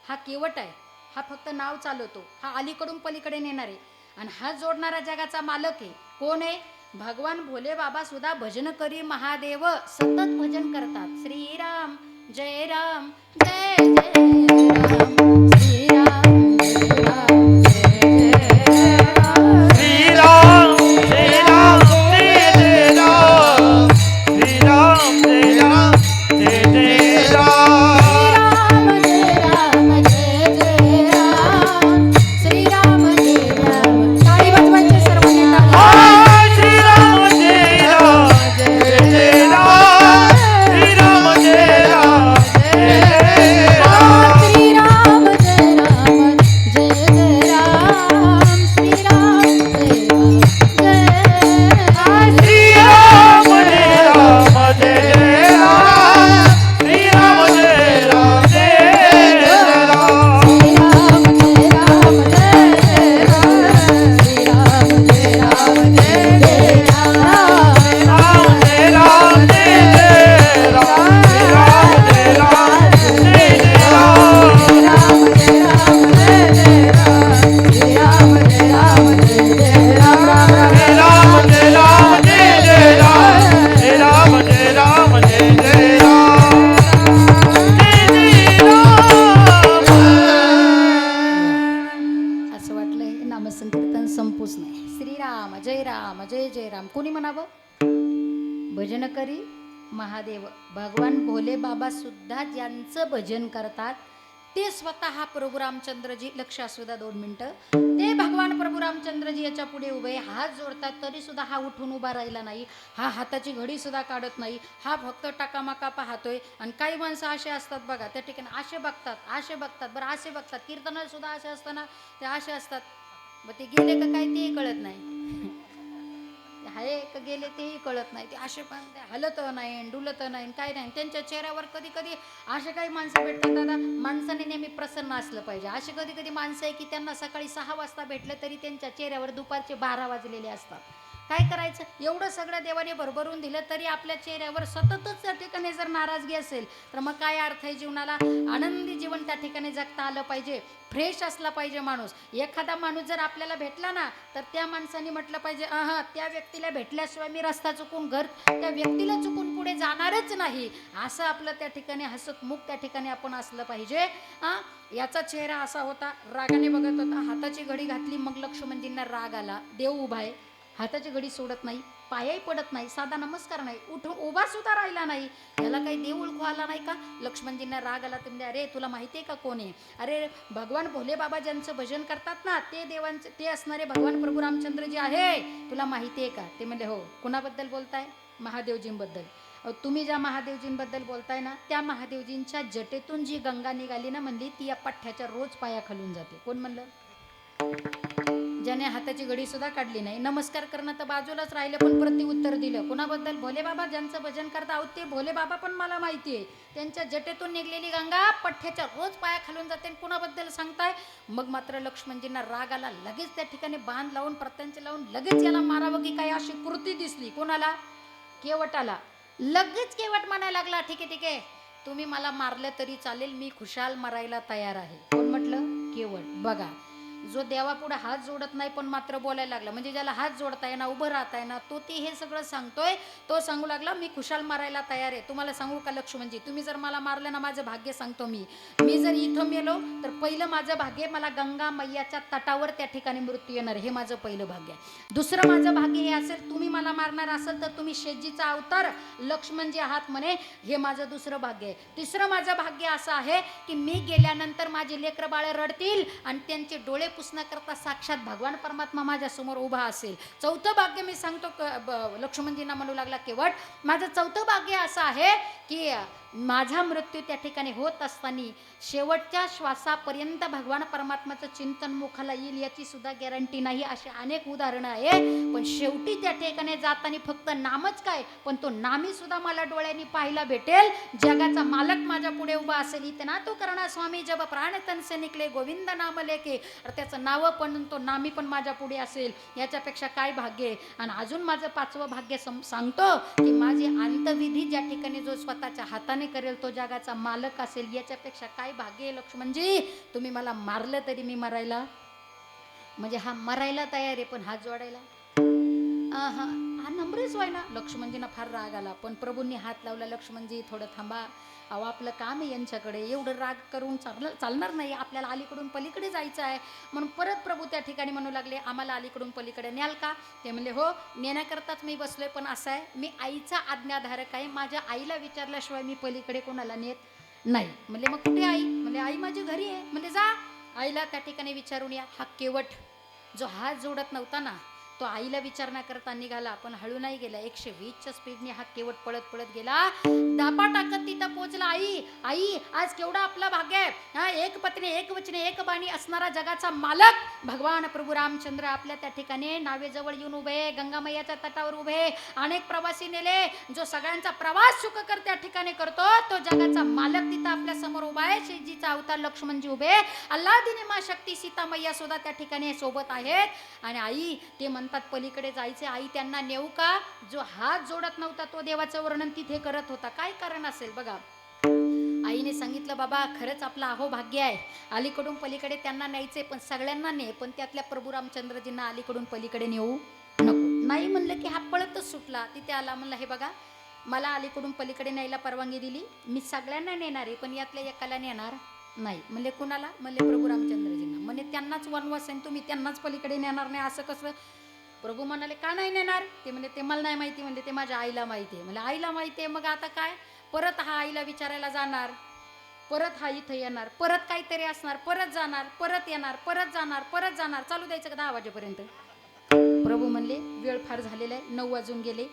हा केवट आहे, हा फक्त नाव चालवतो, हा अलीकडून पलीकडे नेणार आहे. आणि हा जोडणारा जगाचा मालक आहे. कोण आहे? भगवान भोले बाबा सुद्धा भजन करी महादेव सतत भजन करतात. श्रीराम जय राम जय जय राम, श्रीराम जय राम जय जय राम. श्रीराम जय राम जय जय राम, श्रीराम जय राम जय जय राम, श्रीराम जय जय राम, श्रीराम जय राम. टाळी वाजवायची सर्वांनी, टाळी. श्रीराम जय राम जय जय राम, श्रीराम जय राम जय जय राम, श्रीराम जय राम जय जय राम, श्रीराम जय राम जय राम. श्रीराम जय राम जय जय राम, श्रीराम जय राम जय जय राम, श्रीराम जय राम जय जय राम, श्रीराम जय राम जय जय राम. राम जय राम जय जय राम, श्रीराम जय राम जय जय राम, राम जय राम जय जय राम, श्रीराम जय राम जय जय राम. राम राम जय राम जय जय राम, जय राम जय राम जय जय राम, जय जय राम. असं वाटलंय नामसंकीर्तन संपूच नाही. श्रीराम जय राम जय जय राम कोणी म्हणावं? भजन करी महादेव. भगवान भोले बाबा सुद्धा ज्यांचं भजन करतात ते स्वतः प्रभू रामचंद्रजी, लक्ष असू द्या 2 मिनिटं, ते भगवान प्रभू रामचंद्रजी याच्या पुढे उभे हात जोडतात, तरी सुद्धा हा उठून उभा राहिला नाही. हा हाताची घडी सुद्धा काढत नाही. हा फक्त टाकामाका पाहतोय. आणि काही माणसं असे असतात बघा, त्या ठिकाणी असे बघतात बरं, असे बघतात. कीर्तनाला सुद्धा असे असताना ते असे असतात. मग ते गेले का काय तेही कळत नाही, हाय का गेले तेही कळत नाही. ते असे पण हलत नाही, डुलत नाही, काय नाही. त्यांच्या चेहऱ्यावर कधी कधी असे काही माणसं भेटतात. दादा, माणसाने नेहमी प्रसन्न असलं पाहिजे. असे कधी कधी माणसं आहे की त्यांना सकाळी 6 वाजता भेटलं तरी त्यांच्या चेहऱ्यावर दुपारचे 12 वाजलेले असतात. काय करायचं? एवढं सगळं देवाने भरभरून दिलं तरी आपल्या चेहऱ्यावर सततच त्या ठिकाणी जर नाराजगी असेल तर मग काय अर्थ आहे जीवनाला? आनंदी जीवन त्या ठिकाणी जगता आलं पाहिजे, फ्रेश असला पाहिजे माणूस. एखादा माणूस जर आपल्याला भेटला ना तर त्या माणसाने म्हटलं पाहिजे, त्या व्यक्तीला भेटल्याशिवाय मी रस्ता चुकून त्या व्यक्तीला चुकून पुढे जाणारच नाही. असं आपलं त्या ठिकाणी हसतमुख त्या ठिकाणी आपण असलं पाहिजे. याचा चेहरा असा होता, रागाने बघत होता, हाताची घडी घातली. मग लक्ष्मणजींना राग आला. देव उभा आहे, हाताची घडी सोडत नाही, पायही पडत नाही, साधा नमस्कार नाही, उठून उभा सुद्धा राहिला नाही. याला काही देव ओळखू आला नाही का? लक्ष्मणजींना राग आला. तुम्ही अरे तुला माहिती आहे का कोण आहे? अरे भगवान भोले बाबा ज्यांचं भजन करतात ना ते देवांचे ते असणारे भगवान प्रभू रामचंद्रजी आहे, तुला माहिती आहे का? ते म्हणले हो. कुणाबद्दल बोलताय? महादेवजींबद्दल. तुम्ही ज्या महादेवजींबद्दल बोलताय ना त्या महादेवजींच्या जटेतून जी गंगा निघाली ना म्हणली ती या पठ्ठ्याच्या रोज पाया खालून जाते. कोण म्हणलं? ज्याने हाताची घडी सुद्धा काढली नाही. नमस्कार करणं तर बाजूलाच राहिलं पण प्रति उत्तर दिलं. कुणाबद्दल? भोले बाबा ज्यांचं भजन करता आहोत ते भोले बाबा पण मला माहिती आहे. त्यांच्या जटेतून निघलेली गंगा पठ्ठ्याच्या रोज पाया खालून जाते. कुणाबद्दल सांगताय? मग मात्र लक्ष्मणजींना राग आला. लगेच त्या ठिकाणी बांध लावून प्रत्यांचे लावून लगेच याला मारावं की काय अशी कृती दिसली. कोणाला? केवटाला. लगेच केवट म्हणायला लागला, ठीक आहे तुम्ही मला मारलं तरी चालेल, मी खुशाल मरायला तयार आहे. कोण म्हटलं? केवट. बघा जो देवापुढे हात जोडत नाही पण मात्र बोलायला लागला, म्हणजे ज्याला हात जोडता येणार, उभं राहता येणार, तो ते हे सगळं सांगतोय. तो सांगू लागला मी खुशाल मारायला तयार आहे. तुम्हाला सांगू का लक्ष्मणजी, तुम्ही जर मला मारलं ना, माझं भाग्य सांगतो मी जर इथं मेलो तर पहिलं माझं भाग्य, मला गंगा मैयाच्या तटावर त्या ठिकाणी मृत्यू येणार, हे माझं पहिलं भाग्य आहे. दुसरं माझं भाग्य हे असेल, तुम्ही मला मारणार असेल तर तुम्ही शेजीचा अवतार लक्ष्मणजी आहात म्हणे, हे माझं दुसरं भाग्य आहे. तिसरं माझं भाग्य असं आहे की मी गेल्यानंतर माझे लेकरं बाळ रडतील आणि त्यांचे डोळे पुसण्याकरता साक्षात भगवान परमात्मा माझ्या समोर उभा असेल. चौथं भाग्य मी सांगतो लक्ष्मणजींना म्हणू लागला केवट, माझं चौथं भाग्य असं आहे की माझा मृत्यू त्या ठिकाणी होत असताना शेवटच्या श्वासापर्यंत भगवान परमात्माचं चिंतन मुखाला येईल याची सुद्धा गॅरंटी नाही. अशी अनेक उदाहरणं आहे, पण शेवटी त्या ठिकाणी जाताना फक्त नामच काय, पण तो नामी सुद्धा मला डोळ्यांनी पाहायला भेटेल. जगाचा मालक माझ्या पुढे उभा असेल. इतना तो करणा स्वामी जब प्राण तन से निकले गोविंद नाम लेके, त्याचं नाव पण तो नामी पण माझ्या पुढे असेल. याच्यापेक्षा काय भाग्य आहे. आणि अजून माझं पाचवं भाग्य सांगतो की माझी अंतविधी ज्या ठिकाणी जो स्वतःच्या हाताने करेल तो जगाचा मालक असेल. याच्यापेक्षा काय भाग्य आहे लक्ष्मणजी. तुम्ही मला मारलं तरी मी मरायला, म्हणजे हा मरायला तयार आहे, पण हात जोडायला हा नम्रच व्हाय ना. लक्ष्मणजींना फार राग आला, पण प्रभूंनी हात लावला, लक्ष्मणजी थोडं थांबा, अहो आपलं काम आहे यांच्याकडे, एवढं राग करून चालणार नाही, आपल्याला अलीकडून पलीकडे जायचं आहे. म्हणून परत प्रभू त्या ठिकाणी म्हणू लागले आम्हाला अलीकडून पलीकडे न्याल का. ते म्हणले हो नेण्याकरताच मी बसलोय, पण असं आहे मी आईचा आज्ञाधारक आहे, माझ्या आईला विचारल्याशिवाय मी पलीकडे कोणाला नेत नाही. म्हणले मग कुठे आई. म्हणले आई माझी घरी आहे. म्हणजे जा आईला त्या ठिकाणी विचारून या. हा केवट जो हात जोडत नव्हता ना, तो आईला विचारण्याकरता निघाला, पण हळू नाही गेला. 120च्या स्पीडने हा केवट पळत पळत गेला. दापा टाकत तिथं पोहोचला. आई आज केवढा आपला भाग्य आहे. हा एक पत्नी एक वचने एक बाणी असणारा जगाचा मालक भगवान प्रभू रामचंद्र आपल्या त्या ठिकाणी नावेजवळ येऊन उभे, गंगामैयाच्या तटावर उभे. अनेक प्रवासी नेले. जो सगळ्यांचा प्रवास सुखकर त्या ठिकाणी करतो तो जगाचा मालक तिथं आपल्या समोर उभा आहे. शेजीचा अवतार लक्ष्मणजी उभे, अल्लादीने मा शक्ती सीता मैया सुद्धा त्या ठिकाणी सोबत आहेत. आणि आई ते म्हणतात पलीकडे जायचे. आई त्यांना नेऊ का. जो हात जोडत नव्हता तो देवाचं वर्णन तिथे करत होता. काय कारण असेल बघा. आईने सांगितलं बाबा खरंच आपलं अहोभाग्य आहे, अलीकडून पलीकडे त्यांना न्यायचे, पण सगळ्यांना ने, पण त्यातल्या प्रभू रामचंद्रजींना अलीकडून पलीकडे नेऊ नको. नाही म्हणलं की हा पळतच सुटला. तिथे आला, म्हणला हे बघा मला अलीकडून पलीकडे न्यायला परवानगी दिली, मी सगळ्यांना नेणार आहे, पण यातल्या एकाला नेणार नाही. म्हणले कुणाला. म्हणले प्रभू रामचंद्रजींना. म्हणजे त्यांनाच वनवास आहे, तुम्ही त्यांनाच पलीकडे नेणार नाही असं कसं. प्रभू म्हणाले का नाही नेणार. ते म्हणजे ते मला नाही माहिती. म्हणजे ते माझ्या आईला माहिती आहे. म्हणजे आईला माहिती आहे, मग आता काय. परत हा आईला विचारायला जाणार, परत हा इथं येणार, परत काहीतरी असणार, परत जाणार, परत येणार, परत जाणार, परत जाणार. चालू द्यायचं का 10 वाजेपर्यंत. प्रभू म्हणले वेळ फार झालेला आहे, 9 वाजून गेले.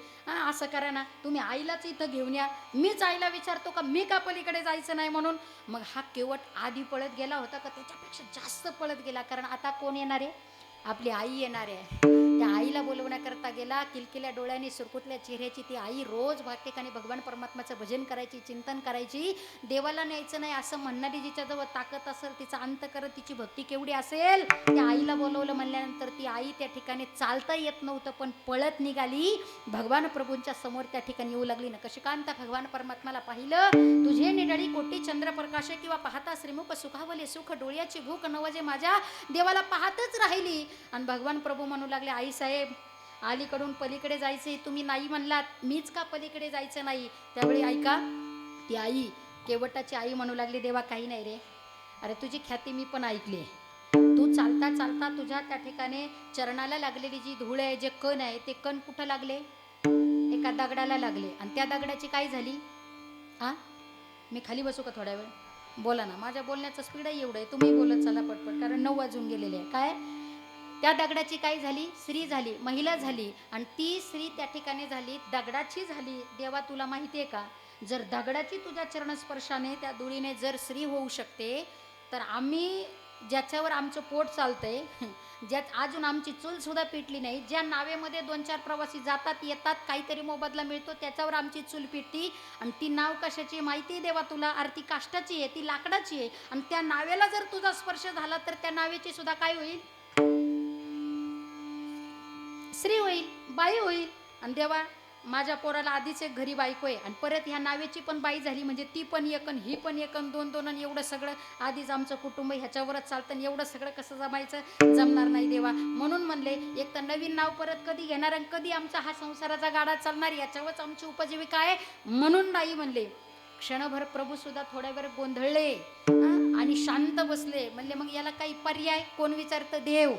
असं करा ना तुम्ही आईलाच इथं घेऊन या, मीच आईला विचारतो का मी का पलीकडे जायचं नाही म्हणून. मग हा केवट आधी पळत गेला होता का त्याच्यापेक्षा जास्त पळत गेला, कारण आता कोण येणार आहे. आपली आई येणार आहे. त्या आईला बोलवण्याकरता गेला. किलकिल्या डोळ्याने सुरकुतल्या चेहऱ्याची ती आई रोज ठिकाणी भगवान परमात्माचं भजन करायची, चिंतन करायची. देवाला न्यायचं नाही असं म्हणणारी जिच्याजवळ ताकद असेल, तिचा अंत करत तिची भक्ती केवढी असेल. त्या आईला बोलवलं म्हणल्यानंतर ती आई त्या ठिकाणी चालता येत नव्हतं पण पळत निघाली. भगवान प्रभूंच्या समोर त्या ठिकाणी येऊ लागली ना. कशिकांत भगवान परमात्माला पाहिलं. तुझे निडळी कोटी चंद्रप्रकाश किंवा पाहता श्रीमुख सुखावले सुख डोळ्याची भूक नवजे माझ्या देवाला पाहतच राहिली. आणि भगवान प्रभू म्हणू लागले आई साहेब अलीकडून पलीकडे जायचे, तुम्ही नाही म्हणलात, मीच का पलीकडे जायचं नाही. त्यावेळी ऐका ती आई केवटाची आई म्हणू लागली देवा काही नाही रे, अरे तुझी ख्याती मी पण ऐकली. तू चालता चालता तुझ्या त्या ठिकाणी चरणाला लागलेली जी धूळ आहे, जे कण आहे, ते कण कुठं लागले. एका दगडाला लागले. आणि त्या दगडाची काय झाली. मी खाली बसू का थोड्या वेळ. बोला ना, माझ्या बोलण्याचं स्पीडही एवढं आहे, तुम्ही बोलत चला पटपट, कारण 9 वाजून गेलेले आहे. काय त्या दगडाची काय झाली. स्त्री झाली, महिला झाली. आणि ती स्त्री त्या ठिकाणी झाली दगडाची झाली. देवा तुला माहिती आहे का, जर दगडाची तुझ्या चरणस्पर्शाने त्या धुळीने जर स्त्री होऊ शकते, तर आम्ही ज्याच्यावर आमचं पोट चालतंय, ज्यात अजून आमची चूल सुद्धा पेटली नाही, ज्या नावेमध्ये 2-4 प्रवासी जातात येतात काहीतरी मोबदला मिळतो, त्याच्यावर आमची चूल पेटती. आणि ती नाव कशाची माहिती देवा तुला. आरती काष्टाची आहे, ती लाकडाची आहे. आणि त्या नावेला जर तुझा स्पर्श झाला तर त्या नावेची सुद्धा काय होईल. स्त्री होईल, बाई होईल. आणि देवा माझ्या पोराला आधीच एक घरी बायको आहे आणि परत ह्या नावेची पण बाई झाली म्हणजे ती पण एक आणि ही पण एक आणि दोन आणि एवढं सगळं आधीच आमचं कुटुंब ह्याच्यावरच चालतं आणि एवढं सगळं कसं जमायचं, जमणार नाही देवा. म्हणून म्हणले एक तर नवीन नाव परत कधी घेणार आणि कधी आमचा हा संसाराचा गाडा चालणार, याच्यावरच आमची उपजीविका आहे. म्हणून नाही म्हणले. क्षणभर प्रभू सुद्धा थोड्या वेळ गोंधळले आणि शांत बसले. म्हणले मग याला काही पर्याय? कोण विचारतं? देव.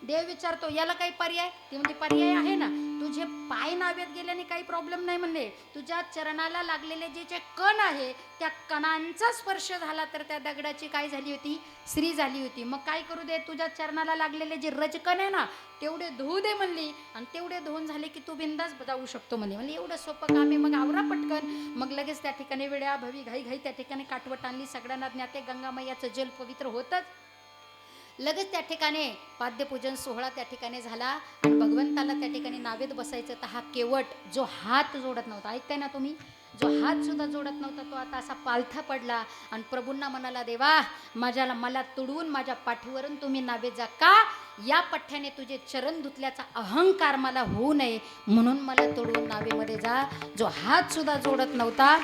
देव विचारतो याला काही पर्याय? ती म्हणजे पर्याय आहे ना, तुझे पाय नावेत गेल्याने काही प्रॉब्लेम नाही म्हणले. तुझ्या चरणाला लागलेले जे कण आहे त्या कणांचा स्पर्श झाला तर त्या दगडाची काय झाली होती? श्री झाली होती. मग काय करू दे, तुझ्या चरणाला लागलेले जे रजकण आहे ना तेवढे धुऊ दे म्हणली आणि तेवढे धुवून झाले की तू बिंदास जाऊ शकतो म्हणले. म्हणजे एवढं सोपं काम आहे. मग आवरा पटकन. मग लगेच त्या ठिकाणी वेळा भवी घाई त्या ठिकाणी काठवट आणली. सगळ्यांना ज्ञाते गंगामय्याचं जल पवित्र होतच. लगेच त्या ठिकाणी पाद्यपूजन सोहळा त्या ठिकाणी झाला आणि भगवंताला त्या ठिकाणी नावेत बसायचं. तर हा केवट जो हात जोडत नव्हता, ऐकताय ना तुम्ही, जो हात सुद्धा जोडत नव्हता तो आता असा पालथा पडला आणि प्रभूंना म्हणाला, देवा मला तुडवून माझ्या पाठीवरून तुम्ही नावे जा का? या पठ्ठ्याने तुझे चरण धुतल्याचा अहंकार मला होऊ नये म्हणून मला तुडवून नावेमध्ये जा. जो हात सुद्धा जोडत नव्हता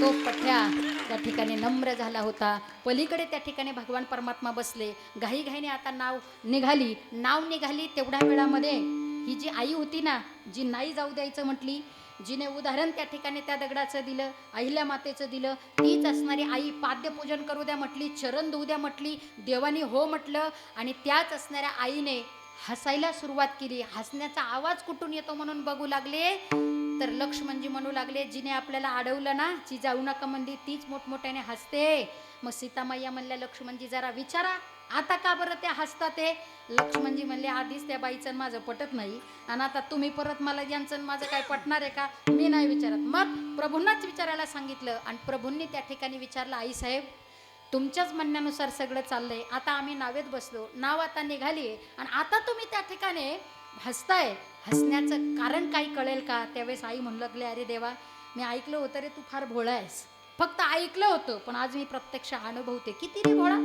तो पठ्ठ्या त्या ठिकाणी नम्र झाला होता. पलीकडे त्या ठिकाणी भगवान परमात्मा बसले. घाईघाईने आता नाव निघाली. तेवढ्या वेळामध्ये ही जी आई होती ना, जी नाही जाऊ द्यायचं म्हटली, जिने उदाहरण त्या ठिकाणी त्या दगडाचं दिलं, अहिल्या मातेचं दिलं, तीच असणारी आई पाद्यपूजन करू द्या म्हटली, चरण धुऊ द्या म्हटली, देवानी हो म्हटलं आणि त्याच असणाऱ्या आईने हसायला सुरुवात केली. हसण्याचा आवाज कुठून येतो म्हणून बघू लागले तर लक्ष्मणजी म्हणू लागले, जिने आपल्याला अडवलं ना, जी जाऊ नका म्हणली तीच मोठमोठ्याने हसते. मग सीतामाया म्हणल्या, लक्ष्मणजी जरा विचारा आता का बरं त्या हसतात ते? लक्ष्मणजी म्हणले, आधीच त्या बाईचं माझं पटत नाही आणि आता तुम्ही परत मला यांचं माझं काय पटणार आहे का? मी नाही विचारत. मग प्रभूंनाच विचारायला सांगितलं आणि प्रभूंनी त्या ठिकाणी विचारलं, आई साहेब तुमच्याच म्हणण्यानुसार सगळं चाललंय, आता आम्ही नावेत बसलो, नाव आता निघाली आणि आता तुम्ही त्या ठिकाणी हसताय, हसण्याचं कारण काही कळेल का? त्यावेळेस आई म्हणू लागले, अरे देवा मी ऐकलं होतं रे, तू फार भोळा आहेस. फक्त ऐकलं होतं पण आज मी प्रत्यक्ष अनुभवते. किती रे भोळा?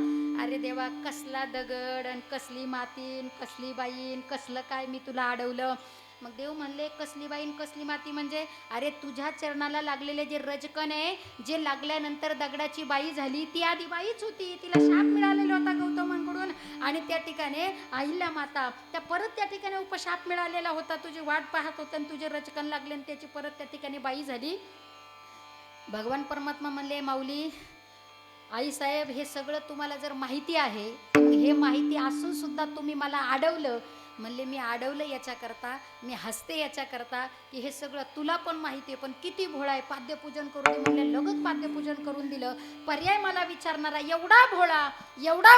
अरे देवा कसला दगड आणि कसली मातीन कसली बाईन कसलं काय मी तुला अडवलं? मग देव म्हणले, कसली बाईन कसली माती म्हणजे? अरे तुझ्या चरणाला लागलेले जे रजकण आहे, जे लागल्यानंतर दगडाची बाई झाली, ती आधी बाईच होती. तिला शाप मिळालेला होता गौतमांकडून आणि त्या ठिकाणी अहिल्या माता त्या परत त्या ठिकाणी उपशाप मिळालेला होता. तुझी वाट पाहत होतं आणि तुझे रजकण लागले आणि त्याची परत त्या ठिकाणी बाई झाली. भगवान परमात्मा म्हणले, माऊली आई साहेब हे सगळं तुम्हाला जर माहिती आहे, मग हे माहिती असून सुद्धा तुम्ही मला अडवलं. म्हणले, मी अडवलं याच्याकरता, मी हसते याच्याकरता की हे सगळं तुला पण माहिती आहे, पण किती भोळा आहे. पाद्यपूजन करून दे म्हणले, लगत पाद्यपूजन करून दिलं. पर्याय मला विचारणारा एवढा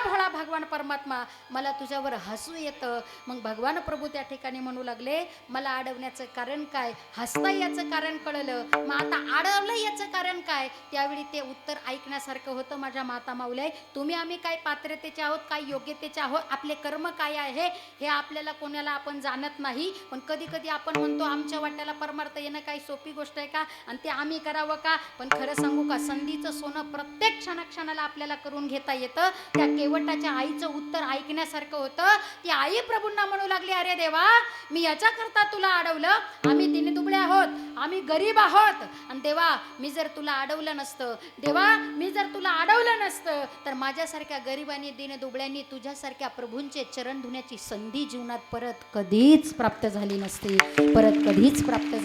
भोळा भगवान परमात्मा, मला तुझ्यावर हसू येतं. मग भगवान प्रभू त्या ठिकाणी म्हणू लागले, मला अडवण्याचं कारण काय? हसता याचं कारण कळलं, मग आता अडवलं याचं कारण काय? त्यावेळी ते उत्तर ऐकण्यासारखं होतं. माझ्या माता माऊल्या, तुम्ही आम्ही काय पात्रतेचे आहोत, काय योग्यतेचे आहोत, आपले कर्म काय आहे हे आपल्याला कोणाला आपण जाणत नाही. पण कधी कधी आपण म्हणतो आमच्या वाट्याला परमार्थ येणं काही सोपी गोष्ट आहे का आणि ते आम्ही करावं का? पण खरं सांगू का, संधीचं सोनं प्रत्येक क्षणाला आपल्याला करून घेता येतं. त्या केवटाच्या आईचं उत्तर ऐकण्यासारखं होतं. ती आई प्रभूंना म्हणू लागली, अरे देवा मी याच्याकरता तुला अडवलं, आम्ही दिनदुबळे आहोत, आम्ही गरीब आहोत आणि देवा मी जर तुला अडवलं नसतं, देवा मी जर तुला अडवलं नसतं तर माझ्यासारख्या गरिबांनी दिनदुबळ्यांनी तुझ्यासारख्या प्रभूंचे चरण धुण्याची संधी जीवनात परत कधीच प्राप्त झाली नसती, प्राप्त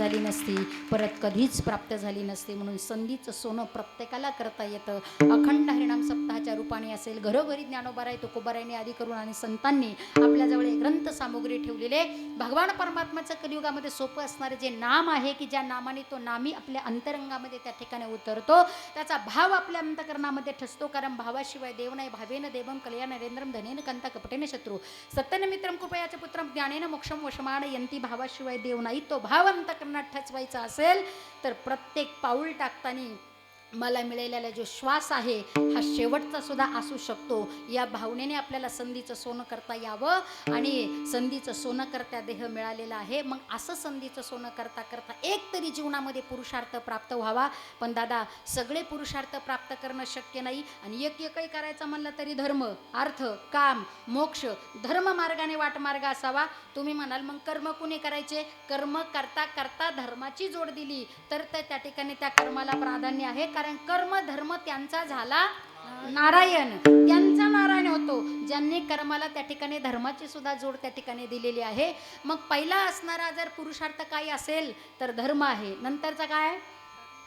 झाली नसती. म्हणून संधीचं सोनं प्रत्येकाला करता येतं. अखंड हरिनाम सप्ताहाच्या रूपाने असेल, घरोघरी ज्ञानोबाराय तुकोबारायांनी आदी करून आणि संतांनी आपल्याजवळ एक ग्रंथ सामुग्री ठेवलेले भगवान परमात्म्याचं कलियुगामध्ये सोपं असणारे जे नाम आहे की ज्या नामाने तो नामी आपल्या अंतरंगामध्ये त्या ठिकाणी उतरतो, त्याचा भाव आपल्या अंतकरणामध्ये ठसतो. कारण भावाशिवाय देव नाही, भावेन देवम कलया नरेंद्रम धनेन कंता कपटेन शत्रू सत्यन मित्रम कृपयाचे पुत्रम ज्ञानेन मोक्षम वशमान यंती. भावाशिवाय देव नाही. तो भाव अंतकरणात ठसवायचा असेल तर प्रत्येक पाऊल टाकताना मला मिळालेला जो श्वास आहे हा शेवटचा सुद्धा असू शकतो. या भावनेने आपल्याला संधीचं सोनं करता यावं आणि संधीचं सोनं करता देह मिळालेला आहे. मग असं संधीचं सोनं करता करता एक तरी जीवनामध्ये पुरुषार्थ प्राप्त व्हावा. पण दादा सगळे पुरुषार्थ प्राप्त करणं शक्य नाही आणि एकही करायचा म्हणलं तरी धर्म, अर्थ, काम, मोक्ष, धर्म मार्गाने वाटमार्ग असावा. तुम्ही म्हणाल मग कर्म कुणी करायचे? कर्म करता करता धर्माची जोड दिली तर त्या ठिकाणी त्या कर्माला प्राधान्य आहे. कारण कर्म धर्म त्यांचा झाला नारायण, त्यांचा नारायण होतो ज्यांनी कर्माला त्या ठिकाणी धर्माची सुद्धा जोड त्या ठिकाणी दिलेली आहे. मग पहिला असणारा जर पुरुषार्थ काही असेल तर धर्म आहे, नंतरचा काय?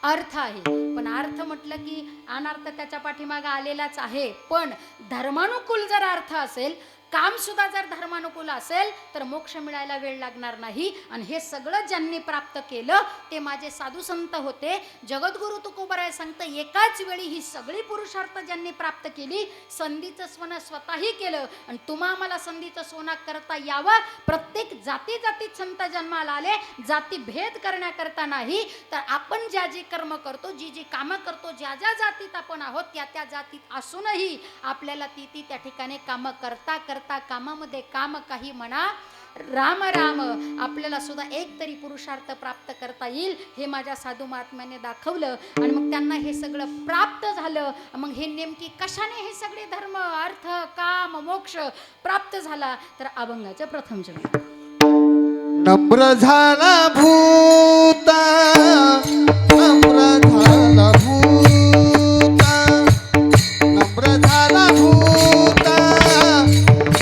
अर्थ आहे. पण अर्थ म्हटलं की अनर्थ त्याच्या पाठीमागे आलेलाच आहे. पण धर्मानुकूल जर अर्थ असेल, काम सुद्धा जर धर्मानुकूल असेल तर मोक्ष मिळायला वेळ लागणार नाही. आणि हे सगळं ज्यांनी प्राप्त केलं ते माझे साधू संत होते. जगद्गुरु तुकोबराय सांगतं एकाच वेळी ही सगळी पुरुषार्थ ज्यांनी प्राप्त केली, संधीचं सोनं स्वतःही केलं. आणि तुम्हा मला संधीचं सोनं करता यावं. प्रत्येक जाती जातीत संत जन्माला आले, जाती भेद करण्याकरता नाही, तर आपण ज्या जे कर्म करतो, जी जी कामं करतो, ज्या ज्या जातीत आपण आहोत त्या त्या जातीत असूनही आपल्याला ती त्या ठिकाणी कामं करता करता कामामध्ये काम काही म्हणा, राम राम, आपल्याला सुद्धा एक तरी पुरुषार्थ प्राप्त करता येईल. हे माझ्या साधू महात्म्याने दाखवलं आणि मग त्यांना हे सगळं प्राप्त झालं. मग हे नेमकी कशाने हे सगळे धर्म, अर्थ, काम, मोक्ष प्राप्त झाला? तर अभंगाचं प्रथम चरण. नम्र झाला भूता, नम्र झाला भूता, नम्र झाला भूता,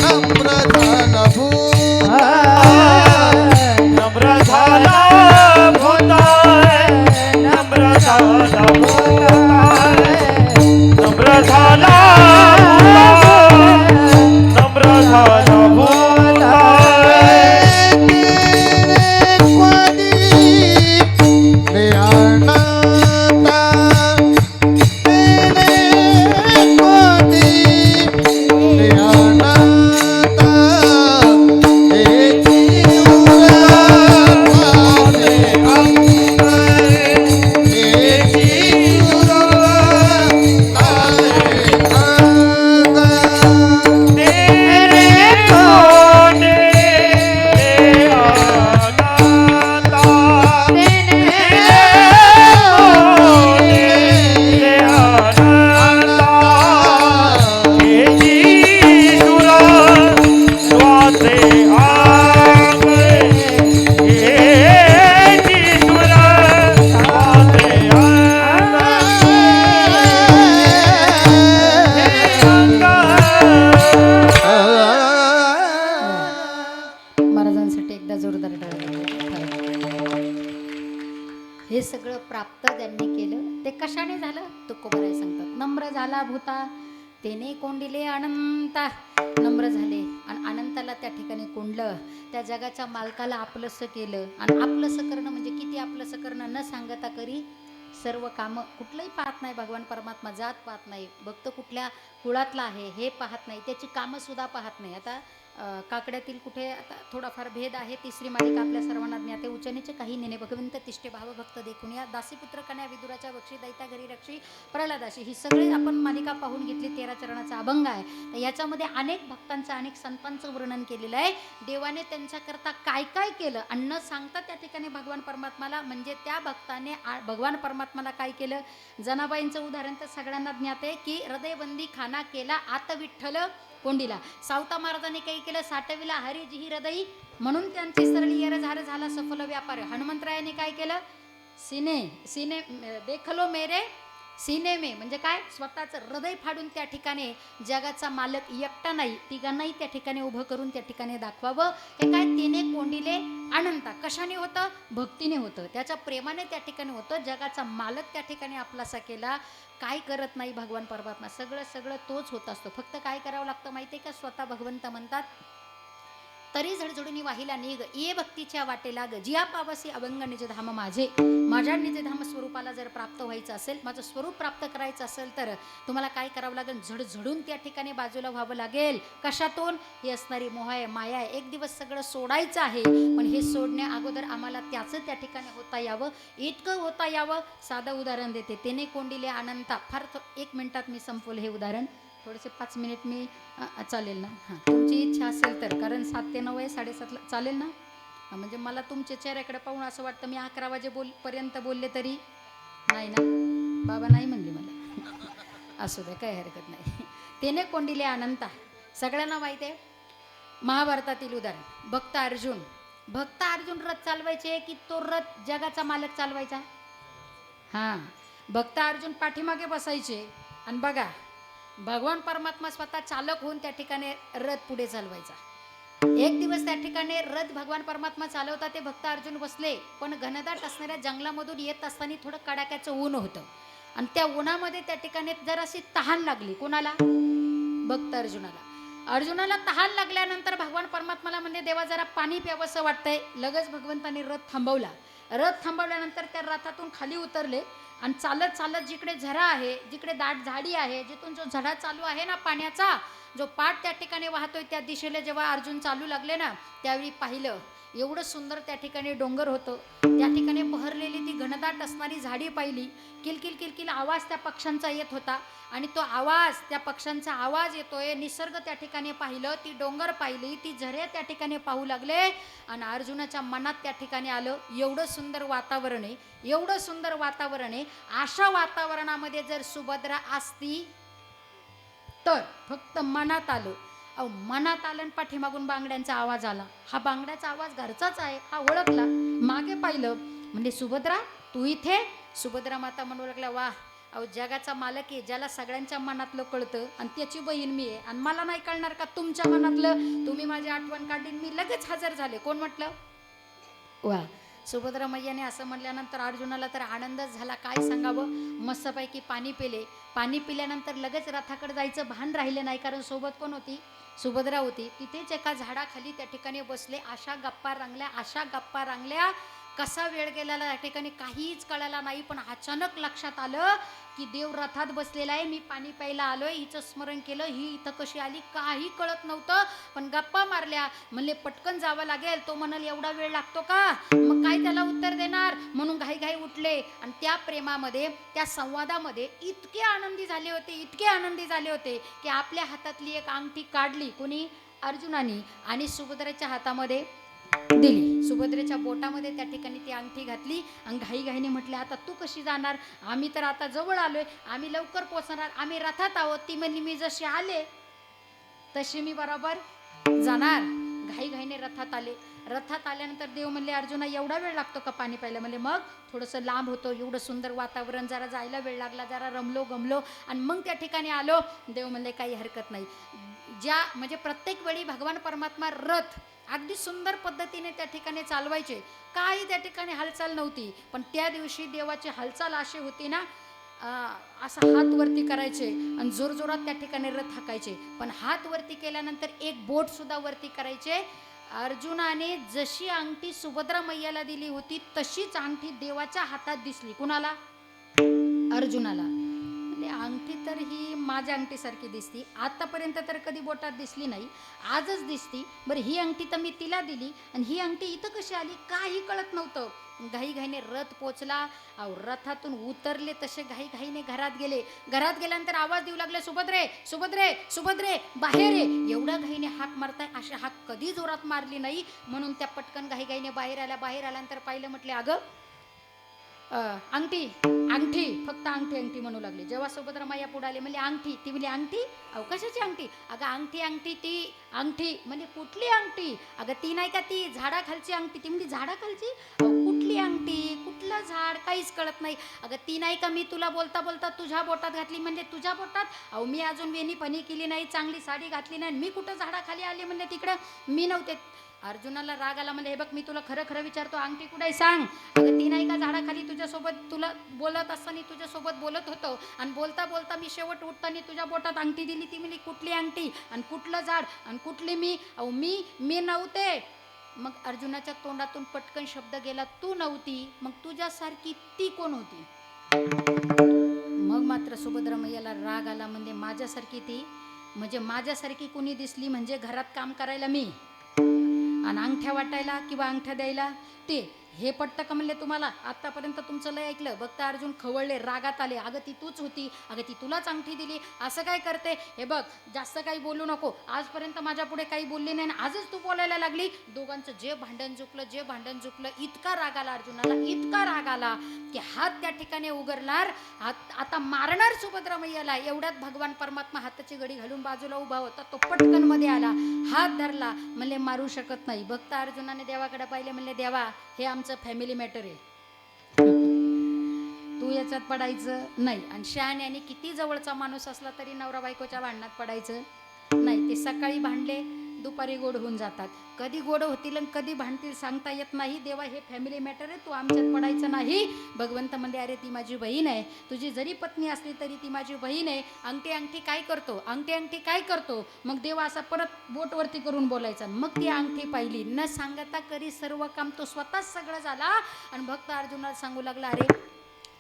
नम्र झाला भूता, नम्र झाला भूताय, नम्र झाला भूताय, नम्र झाला भूताय, नम्र झाला भूताय. महाराजांसाठी एकदा जोरदार टाळ्या. हे सगळं प्राप्त ज्यांनी केलं ते कशाने झालं? तुकोबराय सांगतात नम्र झाला भूता तेने कोंडिले अनंता. नम्र झाले आणि अनंताला त्या ठिकाणी कोंडलं. त्या जगाच्या मालकाला आपलंसं केलं. आणि आपलंसं करणं म्हणजे किती आपलंसं करणं? न सांगता करी सर्व कामं. कुठलंही पाहत नाही भगवान परमात्मा, जात पाहत नाही, भक्त कुठल्या कुळातला आहे हे पाहत नाही, त्याची कामं सुद्धा पाहत नाही. आता काकड्यातील कुठे आता थोडाफार भेद आहे. तिसरी मालिका आपल्या सर्वांना ज्ञात आहे. उचनेचे काही नेणे भगवंत तिष्ठे भाव भक्त देखून या. दासीपुत्र कन्या विदुराच्या बक्षी दैत्या घरी रक्षी प्रल्हादाशी, ही सगळी आपण मालिका पाहून घेतली. 13 चरणाचा अभंग आहे. तर याच्यामध्ये अनेक भक्तांचं अनेक संतांचं वर्णन केलेलं आहे. देवाने त्यांच्याकरता काय काय केलं अन्न सांगता त्या ठिकाणी भगवान परमात्माला, म्हणजे त्या भक्ताने भगवान परमात्माला काय केलं. जनाबाईंचं उदाहरण तर सगळ्यांना ज्ञात आहे की हृदयबंदी खाना केला आत विठ्ठल कोंडीला. सावता महाराजांनी काही केलं, साठविला हरी जिही हृदयी, म्हणून त्यांची सरळी येर झार झाला सफल व्यापार. हनुमंतरायाने काय केलं, सीने सीने देखलो मेरे सीने में, म्हणजे काय, स्वतःचं हृदय फाडून त्या ठिकाणी जगाचा मालक एकटा नाही तिघांनाही त्या ठिकाणी उभं करून त्या ठिकाणी दाखवावं. हे काय, तिने कोंडिले अनंता. कशाने होतं? भक्तीने होतं, त्याच्या प्रेमाने त्या ठिकाणी होतं. जगाचा मालक त्या ठिकाणी आपलासा केला. काय करत नाही भगवान परमात्मा, सगळं सगळं तोच होत असतो. फक्त काय करावं लागतं माहिती आहे का? स्वतः भगवंत म्हणतात तरी झडझडूनी वाहिला निघ ये भक्तीच्या वाटेला ग जिया पावसी अभंग निज धाम माझे. माझ्या निज धाम स्वरूपाला जर प्राप्त व्हायचं असेल, माझं स्वरूप प्राप्त करायचं असेल तर तुम्हाला काय करावं लागेल, झडझडून त्या ठिकाणी बाजूला व्हावं लागेल. कशातून? ही असणारी मोह आहे, माया आहे. एक दिवस सगळं सोडायचं आहे, पण हे सोडण्या अगोदर आम्हाला त्याचं त्या ठिकाणी होता यावं, इतकं होता यावं. साधं उदाहरण देते. तेने कोंडिले अनंता. फार 1 मिनिटात मी संपवलं हे उदाहरण. थोडेसे 5 मिनिट मी चालेल ना? हां, तुमची इच्छा असेल तर. कारण 7 ते 9 आहे, 7:30ला चालेल ना? म्हणजे मला तुमच्या चेहऱ्याकडे पाहून असं वाटतं मी 11 वाजेपर्यंत बोलले तरी नाही ना. बाबा नाही म्हणले मला. असू द्या, काही हरकत नाही. तेने कोंडिले अनंता. सगळ्यांना माहिती आहे महाभारतातील उदाहरण. भक्त अर्जुन रथ चालवायचे की तो रथ जगाचा मालक चालवायचा? हां, भक्त अर्जुन पाठीमागे बसायचे आणि बघा भगवान परमात्मा स्वतः चालक होऊन त्या ठिकाणी रथ पुढे चालवायचा. एक दिवस त्या ठिकाणी रथ भगवान परमात्मा चालवता ते भक्त अर्जुन बसले, पण घनदाट असणाऱ्या जंगलामधून येत असताना थोडं कडाक्याचं ऊन होतं आणि त्या उन्हामध्ये त्या ठिकाणी जराशी तहान लागली. कोणाला? भक्त अर्जुनाला तहान लागल्यानंतर भगवान परमात्माला म्हणजे देवा जरा पाणी प्यावंसं वाटतंय. लगेच भगवंतांनी रथ थांबवला. रथ थांबवल्यानंतर त्या रथातून खाली उतरले आणि चालत चालत जिकडे झरा आहे, जिकडे दाट झाडी आहे, जिथून जो झरा चालू आहे ना पाण्याचा, जो पाट त्या ठिकाणी वाहतोय त्या दिशेला जेव्हा अर्जुन चालू लागले ना, त्यावेळी पाहिलं एवढं सुंदर त्या ठिकाणी डोंगर होतं. त्या ठिकाणी बहरलेली ती घनदाट असणारी झाडी पाहिली. किलकिल किलकिल आवाज त्या पक्ष्यांचा येत होता आणि तो आवाज, त्या पक्ष्यांचा आवाज येतोय. निसर्ग त्या ठिकाणी पाहिलं, ती डोंगर पाहिली, ती झरे त्या ठिकाणी पाहू लागले आणि अर्जुनाच्या मनात त्या ठिकाणी आलं एवढं सुंदर वातावरण आहे, एवढं सुंदर वातावरण आहे. अशा वातावरणामध्ये जर सुभद्रा असती तर फक्त मनात आलं. मनात आलं आणि पाठीमागून बांगड्यांचा आवाज आला. हा बांगड्याचा आवाज घरचाच आहे, हा ओळखला. मागे पाहिलं म्हणजे सुभद्रा तू इथे? सुभद्रा माता म्हणू लागल्या वा, जगाचा मालक आहे, ज्याला सगळ्यांच्या मनातलं कळतं आणि त्याची बहीण मी आहे आणि मला नाही कळणार का तुमच्या मनातलं? तुम्ही माझी आठवण काढली, मी लगेच हजर झाले. कोण म्हटलं? वा. सुभद्रा मैयाने असं म्हटल्यानंतर अर्जुनाला तर आनंदच झाला, काय सांगावं. मस्तपैकी पाणी पिले. पाणी पिल्यानंतर लगेच रथाकडे जायचं भान राहिलं नाही, कारण सोबत कोण होती? सुभद्रा होती. तिथेच एका झाडाखाली त्या ठिकाणी बसले. अशा गप्पा रांगल्या कसा वेळ गेलेला त्या ठिकाणी काहीच कळायला नाही. पण अचानक लक्षात आलं की देव रथात बसलेला आहे, मी पाणी प्यायला आलोय. हिचं स्मरण केलं, ही इथं कशी आली काही कळत नव्हतं. पण गप्पा मारल्या. म्हणले पटकन जावं लागेल. तो म्हणाल एवढा वेळ लागतो का? मग काय त्याला उत्तर देणार? म्हणून घाई उठले आणि त्या प्रेमामध्ये, त्या संवादामध्ये इतके आनंदी झाले होते की आपल्या हातातली एक अंगठी काढली. कोणी? अर्जुनानी. आणि सुभद्रेच्या हातामध्ये दिली. सुभद्रेच्या बोटामध्ये त्या ठिकाणी ती अंगठी घातली आणि घाईने म्हटले आता तू कशी जाणार? आम्ही तर आता जवळ आलोय, आम्ही लवकर पोहोचणार, आम्ही रथात आहोत. ती म्हणली मी जशी आले तशी मी बरोबर जाणार. घाईने रथात आले. रथात आल्यानंतर देव म्हणले अर्जुना एवढा वेळ लागतो का पाणी प्यायला? म्हणले मग थोडंसं लांब होतं, एवढं सुंदर वातावरण, जरा जायला वेळ लागला, जरा रमलो गमलो आणि मग त्या ठिकाणी आलो. देव म्हणले काही हरकत नाही. म्हणजे प्रत्येक वेळी भगवान परमात्मा रथ अगदी सुंदर पद्धतीने त्या ठिकाणी चालवायचे, काही त्या ठिकाणी हालचाल नव्हती. पण त्या दिवशी देवाची हालचाल अशी होती ना, असा हात वरती करायचे आणि जोरजोरात त्या ठिकाणी रथ हाकायचे. पण हात वरती केल्यानंतर एक बोट सुद्धा वरती करायचे. अर्जुनाने जशी अंगठी सुभद्रा मैयाला दिली होती तशीच अंगठी देवाच्या हातात दिसली. कुणाला? अर्जुनाला. अंगठी तर ही माझ्या अंगठीसारखी दिसती, आतापर्यंत तर कधी बोटात दिसली नाही, आजच दिसती. बरं ही अंगठी तर मी तिला दिली आणि ही अंगठी इथं कशी आली काही कळत नव्हतं. घाईने रथ पोचला. रथातून उतरले तसे घाईने घरात गेले. घरात गेल्यानंतर आवाज देऊ लागले सुभद्रे सुभद्रे सुभद्रे बाहेर ये. एवढा घाईने हाक मारताय, अशी हाक कधी जोरात मारली नाही. म्हणून त्या पटकन घाईने बाहेर आल्यानंतर पाहिलं, म्हटले अगं अंगठी फक्त अंगठी म्हणू लागली. जेव्हा सुभद्रा माया पुढे आली म्हणली अंगठी. ती म्हणली अंगठी? अहो कशाची अंगठी? अगं अंगठी ती अंगठी. म्हणजे कुठली अंगठी? अगं ती नाही का ती झाडाखालची अंगठी. ती म्हणजे झाडाखालची? अहो कुठली अंगठी, कुठलं झाड, काहीच कळत नाही. अगं ती नाही का मी तुला बोलता तुझ्या बोटात घातली? म्हणजे तुझ्या बोटात? अहो मी अजून वेणी पणी केली नाही, चांगली साडी घातली नाही, मी कुठं झाडाखाली आली? म्हणले तिकडं मी नव्हते. अर्जुनाला राग आला म्हणजे हे बघ मी तुला खरं खरं विचारतो अंगठी कुठे आहे सांग. अगं ती नाही का झाडाखाली तुझ्यासोबत तुला बोलत असताना तुझ्यासोबत बोलत होतो आणि बोलता बोलता मी शेवट उठताना तुझ्या बोटात अंगठी दिली. ती म्हणली कुठली अंगठी आणि कुठलं झाड आणि कुठली मी. अहो मी नव्हते. मग अर्जुनाच्या तोंडातून पटकन शब्द गेला तू नव्हती मग तुझ्यासारखी ती कोण होती. मग मात्र सुभद्रा मैयाला राग आला म्हणजे माझ्यासारखी ती म्हणजे माझ्यासारखी कुणी दिसली म्हणजे घरात काम करायला मी आणि अंगठ्या वाटायला किंवा अंगठ्या द्यायला ते. हे पटतं का म्हणले तुम्हाला. आतापर्यंत तुमचं लय ऐकलं. बघता अर्जुन खवळले रागात आले. अगं ती तूच होती. अगं ती तुलाच अंगठी दिली असं काय करते. हे बघ जास्त काही बोलू नको. आजपर्यंत माझ्या पुढे काही बोलली नाही आजच तू बोलायला लागली. दोघांचं जे भांडण झुकलं इतका राग आला अर्जुनाला इतका राग आला की हात त्या ठिकाणी उघडणार आता मारणार सुभद्रा मैयाला. एवढ्यात भगवान परमात्मा हाताची घडी घालून बाजूला उभा होता. तो पटकन मध्ये आला हात धरला म्हणले मारू शकत नाही. बघता अर्जुनाने देवाकडे पाहिले म्हणले देवा हे आमचं फॅमिली मॅटर आहे. तू याच्यात पडायचं नाही. आणि शहाण्याने किती जवळचा माणूस असला तरी नवरा बायकोच्या भांडणात पडायचं नाही. ते सकाळी भांडले दुपारी गोड होऊन जातात. कधी गोड होतील आणि कधी भांडतील सांगता येत नाही. देवा हे फॅमिली मॅटर आहे तू आमच्यात पडायचं नाही. भगवंत म्हणले अरे ती माझी बहीण आहे. तुझी जरी पत्नी असली तरी ती माझी बहीण आहे. अंगठी काय करतो अंगठी काय करतो. मग देवा असा परत बोटवरती करून बोलायचा. मग ती अंगठी पाहिली न सांगता करी सर्व काम तो स्वतःच सगळं झाला. आणि भक्त अर्जुनाला सांगू लागला अरे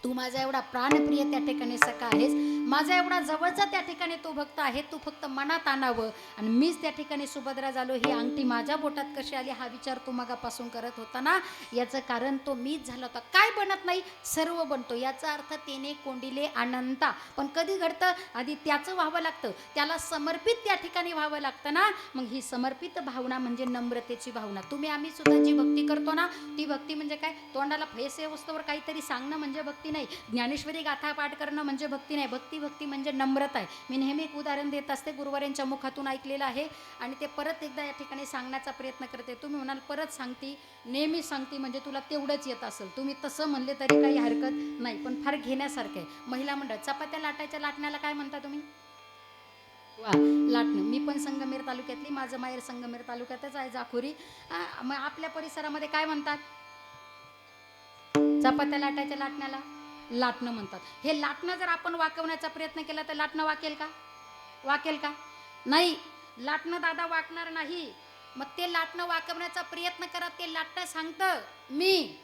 तू माझा एवढा प्राणप्रिय त्या ठिकाणी सखा आहेस. माझा एवढा जवळचा त्या ठिकाणी तो भक्त आहे. तू फक्त मनात आणावं आणि मीच त्या ठिकाणी सुभद्रा झालो. ही अंगठी माझ्या बोटात कशी आली हा विचार तू मगापासून करत होता ना याचं कारण तो मीच झाला होता. काय बनत नाही सर्व बनतो. याचा अर्थ तेने कोंडिले अनंता. पण कधी घडतं आधी त्याचं व्हावं लागतं. त्याला समर्पित त्या ठिकाणी व्हावं लागतं ना. मग ही समर्पित भावना म्हणजे नम्रतेची भावना. आम्ही सुद्धा जी भक्ती करतो ना ती भक्ती म्हणजे काय तोंडाला फैसे वस्तूवर काहीतरी सांगणं म्हणजे भक्ती नाही. ज्ञानेश्वरी गाथा पाठ करणं म्हणजे भक्ती नाही. भक्ती म्हणजे नम्रता आहे. मी नेहमी एक उदाहरण देत असते गुरुवारांच्या मुखातून ऐकलेलं आहे आणि ते परत एकदा या ठिकाणी सांगण्याचा प्रयत्न करते. तुम्ही म्हणाल परत सांगती नेहमी सांगती म्हणजे तुला तेवढंच येत असेल. तुम्ही तसं म्हणले तरी काही हरकत नाही पण फार घेण्यासारखं आहे. महिला मंडळ चपात्या लाटायच्या लाटण्याला काय म्हणता तुम्ही. वा लाटणं. मी पण संगमेर तालुक्यातली माझं माहेर संगमेर तालुक्यातच आहे जाखोरी. मग आपल्या परिसरामध्ये काय म्हणतात चपात्या लाटायच्या लाटण्याला लाटणं म्हणतात. हे लाटणं जर आपण वाकवण्याचा प्रयत्न केला तर लाटणं वाकेल का नाही. लाटणं दादा वाकणार नाही. मग ते लाटणं वाकवण्याचा प्रयत्न करा. ते लाटणं सांगतं मी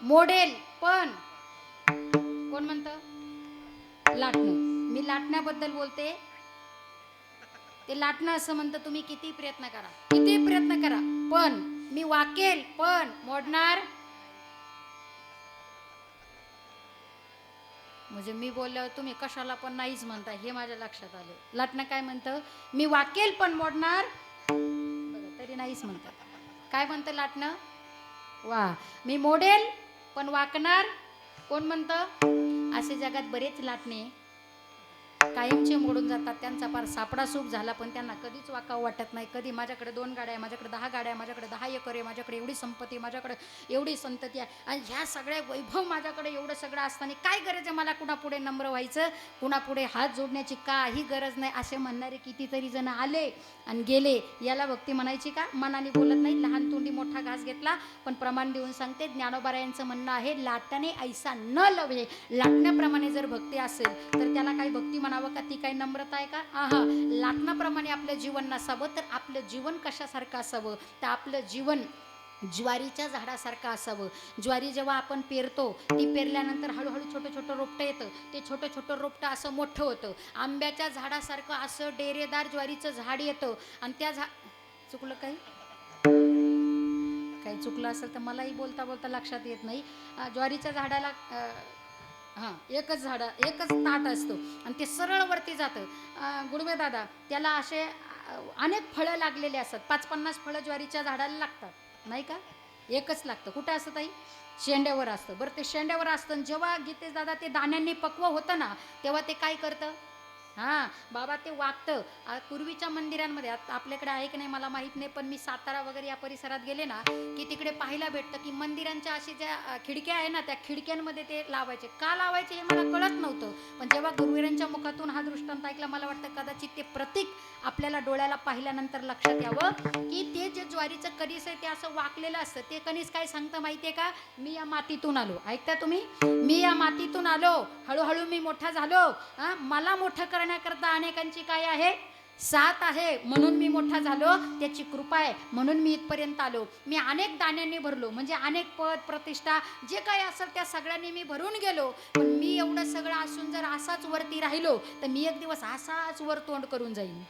मोडेल पण कोण म्हणतं लाटणं. मी लाटण्याबद्दल बोलते. ते लाटणं असं म्हणतं तुम्ही किती प्रयत्न करा पण मी वाकेल पण मोडणार. म्हणजे मी बोलल्यावर तुम्ही कशाला पण नाहीच म्हणता हे माझ्या लक्षात आलं. लाटणं काय म्हणतं मी वाकेल पण मोडणार बरं तरी नाहीच म्हणतात. काय म्हणतं लाटणं वा मी मोडेल पण वाकणार कोण म्हणतं. असे जगात बरेच लाटणे कायमचे मोडून जातात. त्यांचा फार सापडा सूप झाला पण त्यांना कधीच वाकावं वाटत नाही. कधी माझ्याकडे 2 गाड्या आहे माझ्याकडे 10 गाड्या आहे माझ्याकडे 10 एकर आहे माझ्याकडे एवढी संपत्ती माझ्याकडे एवढी संतती आहे आणि ह्या सगळ्या वैभव माझ्याकडे एवढं सगळं असताना काय गरज आहे मला कुणापुढे नम्र व्हायचं कुणापुढे हात जोडण्याची काही गरज नाही. असे म्हणणारे कितीतरी जण आले आणि गेले. याला भक्ती म्हणायची का. मनाने बोलत नाही. लहान तोंडी मोठा घास घेतला पण प्रमाण देऊन सांगते. ज्ञानोबारायांचं म्हणणं आहे लाटणे ऐसा न लवे. लाटण्याप्रमाणे जर भक्ती असेल तर त्याला काही भक्ती म्हणावं का ती काही नम्रता आहे का. लाटण्याप्रमाणे आपलं जीवन नसावं तर आपलं जीवन कशासारखं असावं तर आपलं जीवन ज्वारीच्या झाडासारखं असावं. ज्वारी जेव्हा आपण पेरतो ती पेरल्यानंतर हळूहळू छोटं रोपटं येतं. ते छोटं रोपटं असं मोठं होतं. आंब्याच्या झाडासारखं असं डेरेदार ज्वारीचं झाड येतं आणि त्या चुकलं काही चुकलं असेल तर मलाही बोलता लक्षात येत नाही. ज्वारीच्या झाडाला एकच ताट असतो आणि ते सरळ वरती जातं. गुडवे दादा त्याला असे अनेक फळं लागलेले असतात. 50-50 फळं ज्वारीच्या झाडाला लागतात नाही का. एकच लागतं. कुठं असतं ताई शेंड्यावर असतं. बरं ते शेंड्यावर असतं जेव्हा गीतेश दादा ते दाण्यांनी पक्व होतं ना तेव्हा ते काय करतं हा बाबा ते वागतं. पूर्वीच्या मंदिरांमध्ये आपल्याकडे आहे की नाही मला माहित नाही, पण मी सातारा वगैरे या परिसरात गेले ना की तिकडे पाहायला भेटतं की मंदिरांच्या अशी ज्या खिडक्या आहे ना त्या खिडक्यांमध्ये ते लावायचे. का लावायचे हे मला कळत नव्हतं, पण जेव्हा गुरुवीरांच्या मुखातून हा दृष्टांत ऐकला मला वाटतं कदाचित ते प्रतीक आपल्याला डोळ्याला पाहिल्यानंतर लक्षात यावं की ते जे ज्वारीचं कणीस आहे ते असं वाकलेलं असतं. ते कणीस काय सांगतं माहितीये का, मी या मातीतून आलो. ऐकता तुम्ही, मी या मातीतून आलो, हळूहळू मी मोठा झालो. मला मोठं करण्याकरता अनेकांची काय आहे, साथ आहे, म्हणून मी मोठा झालो. त्याची कृपा आहे म्हणून मी इथपर्यंत आलो. मी अनेक दाण्यांनी भरलो, म्हणजे अनेक पद प्रतिष्ठा जे काही असेल त्या सगळ्यांनी मी भरून गेलो. पण मी एवढं सगळं असून जर असाच वरती राहिलो तर मी एक दिवस असाच वर तोंड करून जाईन.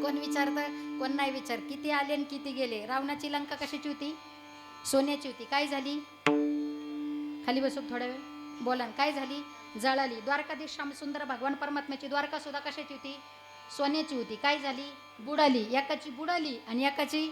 कोण विचारतं, कोण नाही विचार. किती आले आणि किती गेले. रावणाची लंका कशाची होती, सोन्याची होती. काय झाली, खाली बसू थोडा वेळ बोला, काय झाली, जळाली. द्वारकाधीश श्यामसुंदर भगवान परमात्म्याची द्वारका सुद्धा कशाची होती, सोन्याची होती. काय झाली, बुडाली. एकाची बुडाली आणि एकाची,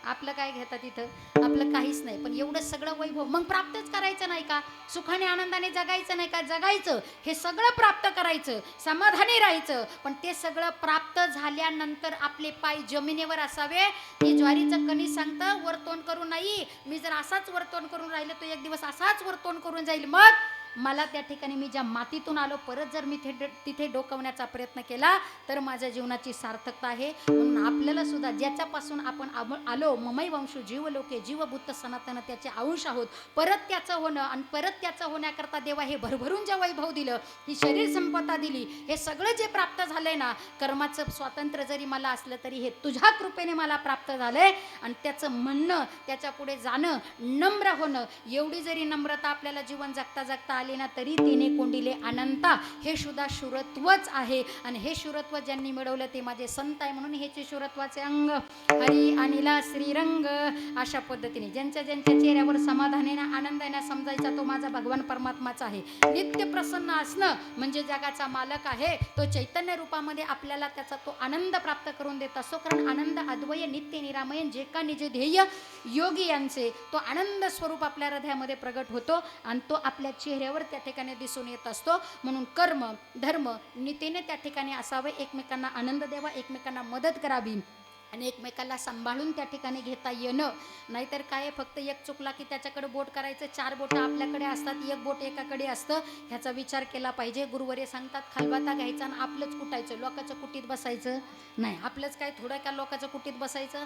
आपलं काय घेतात इथं, आपलं काहीच नाही. पण एवढं सगळं वैभव मग प्राप्तच करायचं नाही का, सुखाने आनंदाने जगायचं नाही का, जगायचं, हे सगळं प्राप्त करायचं, समाधानी राहायचं. पण ते सगळं प्राप्त झाल्यानंतर आपले पाय जमिनीवर असावे. हे ज्वारीचं कणीस सांगतं वरतोंड करून नाही. मी जर असाच वरतोंड करून राहिलं तो एक दिवस असाच वरतोंड करून जाईल. मग मला त्या ठिकाणी मी ज्या मातीतून आलो परत जर मी तिथे डोकवण्याचा प्रयत्न केला तर माझ्या जीवनाची सार्थकता आहे. म्हणून आपल्याला सुद्धा ज्याच्यापासून आपण आलो, ममै वंशू जीवलोके जीवभूत सनातन, त्याचे अंश आहोत. परत त्याचं होणं आणि परत त्याचं होण्याकरता देवा हे भरभरून जे वैभव दिलं, ही शरीर संपदा दिली, हे सगळं जे प्राप्त झालंय ना, कर्माचं स्वातंत्र्य जरी मला असलं तरी हे तुझ्या कृपेने मला प्राप्त झालंय. आणि त्याचं म्हणणं, त्याच्या पुढे जाणं, नम्र होणं, एवढी जरी नम्रता आपल्याला जीवन जगता जगता ना तरी तिने कोंडिले अनंता, हे सुद्धा शुरत्वच आहे. आणि हे शुरत्व ज्यांनी मिळवलं ते माझे संत आहे. म्हणून हेचे शुरत्वाचे अंग हरी अनिला श्रीरंग. अशा पद्धतीने ज्यांच्या ज्यांच्या चेहऱ्यावर समाधानाने आनंदाने समजायचा तो माझा भगवान परमात्माचा आहे. नित्य प्रसन्न असणं म्हणजे जगाचा मालक आहे. तो चैतन्य रूपामध्ये आपल्याला त्याचा तो आनंद प्राप्त करून देत असतो. कारण आनंद अद्वय नित्य निरामयन जे का निज ध्येय योगी यांचे, तो आनंद स्वरूप आपल्या हृदयामध्ये प्रगट होतो आणि तो आपल्या चेहऱ्यावर त्या ठिकाणी दिसून येत असतो. म्हणून कर्म धर्म नीतीने त्या ठिकाणी असावे, एकमेकांना आनंद द्यावा, एकमेकांना मदत करावी आणि एकमेकाला सांभाळून त्या ठिकाणी घेता येणं. नाहीतर काय, फक्त एक चुकला की त्याच्याकडे बोट करायचं. 4 बोटं आपल्याकडे असतात, एक बोट एकाकडे असतं. ह्याचा विचार केला पाहिजे. गुरुवर्य सांगतात खलबत्ता घ्यायचा आणि आपलंच कुटायचं, लोकांच्या कुटीत बसायचं नाही. आपलंच काय थोडं का लोकांच्या कुटीत बसायचं.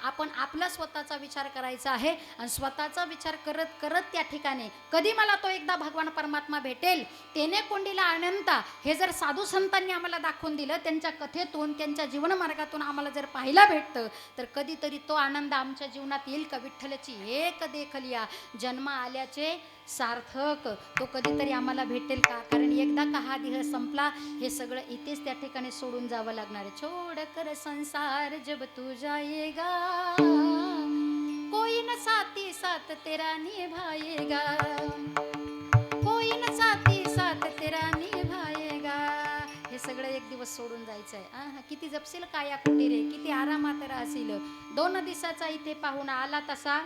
आपण आपला स्वतःचा विचार करायचा आहे आणि स्वतःचा विचार करत करत त्या ठिकाणी कधी मला तो एकदा भगवान परमात्मा भेटेल, तेने कोंडीला अनंता, हे जर साधू संतांनी आम्हाला दाखवून दिलं, त्यांच्या कथेतून त्यांच्या जीवनमार्गातून आम्हाला जर पाहिलं भेटतं तर कधीतरी तो आनंद आमच्या जीवनात येईल का. विठ्ठलाची एक देखलिया जन्म आल्याचे सार्थक, तो कधीतरी आम्हाला भेटेल का. कारण एकदा का हा देह संपला, हे सगळं इथेच त्या ठिकाणी सोडून जावं लागणार आहे. छोड कर संसार जब तू जाएगा, कोई न साथी साथ तेरा निभाएगा, कोई न साथी साथ तेरा निभाएगा. हे सगळं एक दिवस सोडून जायचं आहे. किती जपशील काया कुटीरे, किती आरामात राहशील. 2 दिवसाचा इथे पाहुणा आला तसा,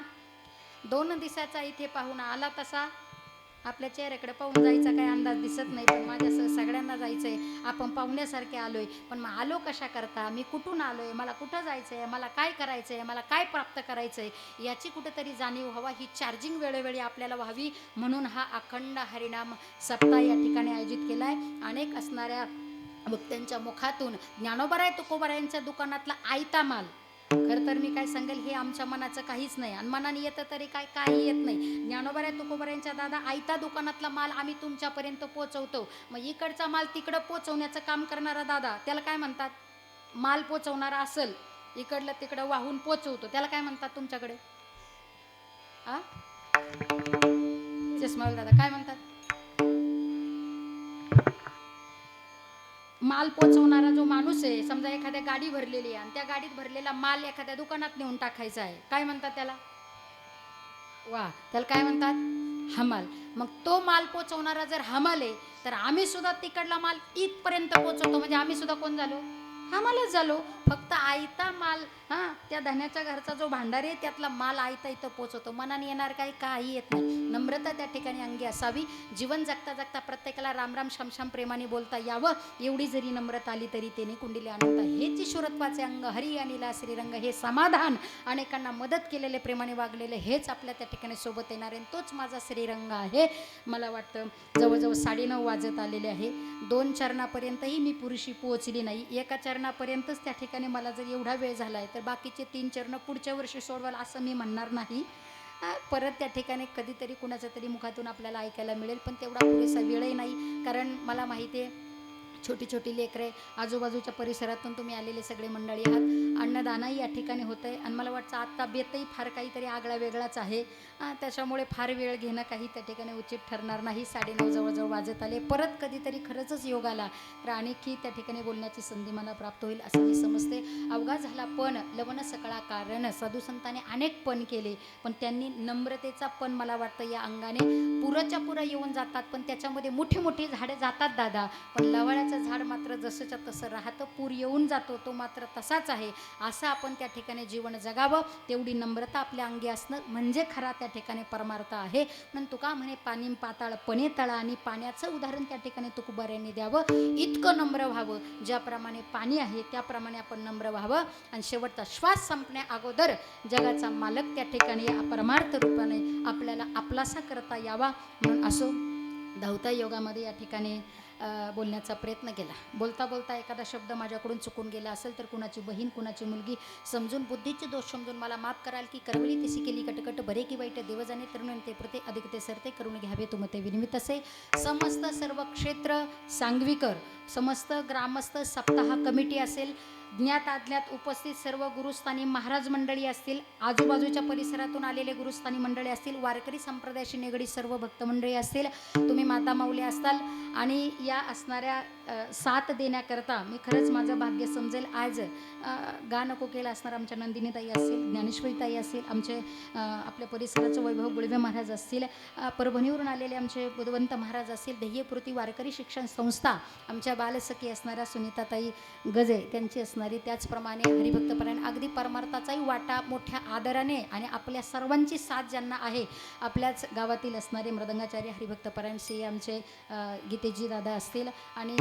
2 दिवसाचा इथे पाहुणा आला तसा. आपल्या चेहऱ्याकडे पाहून जायचा काही अंदाज दिसत नाही, पण माझ्यासह सगळ्यांना जायचंय. आपण पाहुण्यासारखे आलोय, पण मग आलो कशा करता, मी कुठून आलोय, मला कुठं जायचंय, मला काय करायचंय, मला काय प्राप्त करायचंय, याची कुठेतरी जाणीव व्हावा. ही चार्जिंग वेळोवेळी आपल्याला व्हावी. म्हणून हा अखंड हरिनाम सप्ताह या ठिकाणी आयोजित केलाय. अनेक असणाऱ्या भक्तांच्या मुखातून ज्ञानोबराय तुकोबरायांच्या दुकानातला आयता माल, खरं तर मी काय सांगेल, हे आमच्या मनाचं काहीच नाही आणि मनाने येतं तरी काही येत नाही. ज्ञानोबराय तुकोबरायांच्या दादा आयता दुकानातला माल आम्ही तुमच्यापर्यंत पोचवतो. मग इकडचा माल तिकडं पोचवण्याचं काम करणारा दादा, त्याला काय म्हणतात, माल पोचवणारा असेल, इकडलं तिकडं वाहून पोचवतो, त्याला काय म्हणतात तुमच्याकडे, चष्माल दादा काय म्हणतात, माल पोचवणारा जो माणूस आहे. समजा एखाद्या गाडी भरलेली आहे आणि त्या गाडीत भरलेला माल एखाद्या दुकानात नेऊन टाकायचा आहे, काय म्हणतात त्याला, वा, त्याला काय म्हणतात, हमाल. मग तो माल पोचवणारा जर हमाल आहे तर आम्ही सुद्धा तिकडला माल इथपर्यंत पोचवतो, म्हणजे आम्ही सुद्धा कोण झालो, आम्हालाच झालो. फक्त आयता माल, हां, त्या धन्याच्या घरचा जो भांडार आहे त्यातला माल आयता इथं पोचवतो. मनाने येणार काही येत नाही. नम्रता त्या ठिकाणी अंगी असावी. जीवन जगता जगता प्रत्येकाला राम राम शमशम प्रेमाने बोलता यावं, एवढी जरी नम्रता आली तरी तेने कुंडली अनंत हेच ईश्वरत्वाचे अंग. हरी आणि ला श्रीरंग हे समाधान. अनेकांना मदत केलेले, प्रेमाने वागलेले हेच आपल्या त्या ठिकाणी सोबत येणार आहे. तोच माझा श्रीरंग आहे. मला वाटतं जवळजवळ 9:30 वाजत आलेले आहे. 2 चरणापर्यंतही मी पुरुषी पोहोचली नाही. एका चरणापर्यंतच त्या ठिकाणी मला जर एवढा वेळ झाला आहे तर बाकीचे 3 चरण पुढच्या वर्षी सोडवाल असं मी म्हणणार नाही. परत त्या ठिकाणी कधीतरी कुणाच्या तरी मुखातून आपल्याला ऐकायला मिळेल, पण तेवढा पुरेसा वेळही नाही. कारण मला माहिती आहे छोटी छोटी लेकरे, आजूबाजूच्या परिसरातून तुम्ही आलेले सगळे मंडळी आहात. अन्नदानही या ठिकाणी होतं आहे आणि मला वाटतं आत्ता बेतही फार काहीतरी आगळा वेगळाच आहे. त्याच्यामुळे फार वेळ घेणं काही त्या ठिकाणी उचित ठरणार नाही. 9:30 जवळजवळ वाजत आले. परत कधीतरी खरंच योग आला तर आणखी त्या ठिकाणी बोलण्याची संधी मला प्राप्त होईल असं मी समजते. अवघा झाला पण लवण सकळा कारण. साधू संतांनी अनेक पण केले, पण त्यांनी नम्रतेचा पण मला वाटतं या अंगाने पुराच्या पुरा येऊन जातात. पण त्याच्यामध्ये मोठी मोठी झाडे जातात दादा, पण लवळ्याचं झाड मात्र जसंच्या तसं राहतं. पूर येऊन जातो तो मात्र तसाच आहे. असं आपण त्या ठिकाणी जीवन जगावं. तेवढी नम्रता आपल्या अंगी असणं म्हणजे खरा त्या ठिकाणी परमार्थ आहे. म्हणून तुका म्हणे पाणी पाताळ पणे तळा, आणि पाण्याचं उदाहरण त्या ठिकाणी तुकोबाऱ्यांनी द्यावं. इतकं नम्र व्हावं, ज्याप्रमाणे पाणी आहे त्याप्रमाणे आपण नम्र व्हावं. आणि शेवटचा श्वास संपण्या अगोदर जगाचा मालक त्या ठिकाणी परमार्थ रूपाने आपल्याला आपलासा करता यावा. म्हणून असो धावता योगामध्ये या ठिकाणी बोलण्याचा प्रयत्न केला. बोलता बोलता एखादा शब्द माझ्याकडून चुकून गेला असेल तर कुणाची बहीण कुणाची मुलगी समजून, बुद्धीचे दोष समजून मला माफ कराल की करवली तशी केली कटकट, बरे की वाईट देवजाने तरुण ते प्रते अधिक ते सरते करून घ्यावे तुमते विनिमित असे. समस्त सर्व क्षेत्र सांगवीकर, समस्त ग्रामस्थ सप्ताह कमिटी असेल, ज्ञात अज्ञात उपस्थित सर्व गुरुस्थानी महाराज मंडळी असतील, आजूबाजूच्या परिसरातून आलेले गुरुस्थानी मंडळी असतील, वारकरी संप्रदायाशी निगडीत सर्व भक्त मंडळी असतील, तुम्ही माता माऊली असताल आणि या असणाऱ्या साथ देण्याकरता मी खरंच माझं भाग्य समजेल. आज गा नको केलं असणार आमच्या नंदिनीताई असतील, ज्ञानेश्वरीताई असतील, आमचे आपल्या परिसराचं वैभव गुळवे महाराज असतील, परभणीवरून आलेले आमचे बुधवंत महाराज असतील, ध्येयपूर्ती वारकरी शिक्षण संस्था, आमच्या बालसखी असणाऱ्या सुनीताताई गजे त्यांची असणारी, त्याचप्रमाणे हरिभक्तपरायण अगदी परमार्थाचाही वाटा मोठ्या आदराने आणि आपल्या सर्वांची साथ ज्यांना आहे, आपल्याच गावातील असणारे मृदंगाचार्य हरिभक्तपरायण श्री आमचे गीतेजी दादा असतील आणि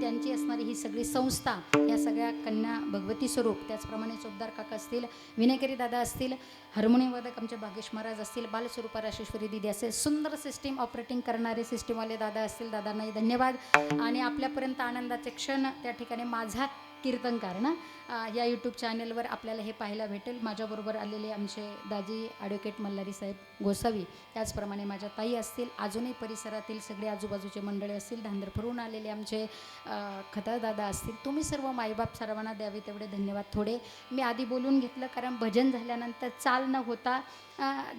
त्यांची असणारी ही सगळी संस्था, या सगळ्या कन्या भगवती स्वरूप, त्याचप्रमाणे चोपदार काका असतील, विनयकरी दादा असतील, हार्मोनियम वादक आमचे भाग्येश महाराज असतील, बालस्वरूपा राजेश्वरी दिदी असेल, सुंदर सिस्टीम ऑपरेटिंग करणारे सिस्टीमवाले दादा असतील, दादांनाही धन्यवाद. आणि आपल्यापर्यंत आनंदाचे क्षण त्या ठिकाणी माझा कीर्तनकार ना या यूट्यूब चॅनलवर आपल्याला हे पाहायला भेटेल. माझ्याबरोबर आलेले आमचे दाजी ॲडव्होकेट मल्हारी साहेब गोसावी, त्याचप्रमाणे माझ्या ताई असतील, अजूनही परिसरातील सगळे आजूबाजूचे मंडळी असतील, धांदरफरून आलेले आमचे खताळ दादा असतील, तुम्ही सर्व माईबाप सर्वांना द्यावे तेवढे धन्यवाद. थोडे मी आधी बोलून घेतलं कारण भजन झाल्यानंतर चाल न होता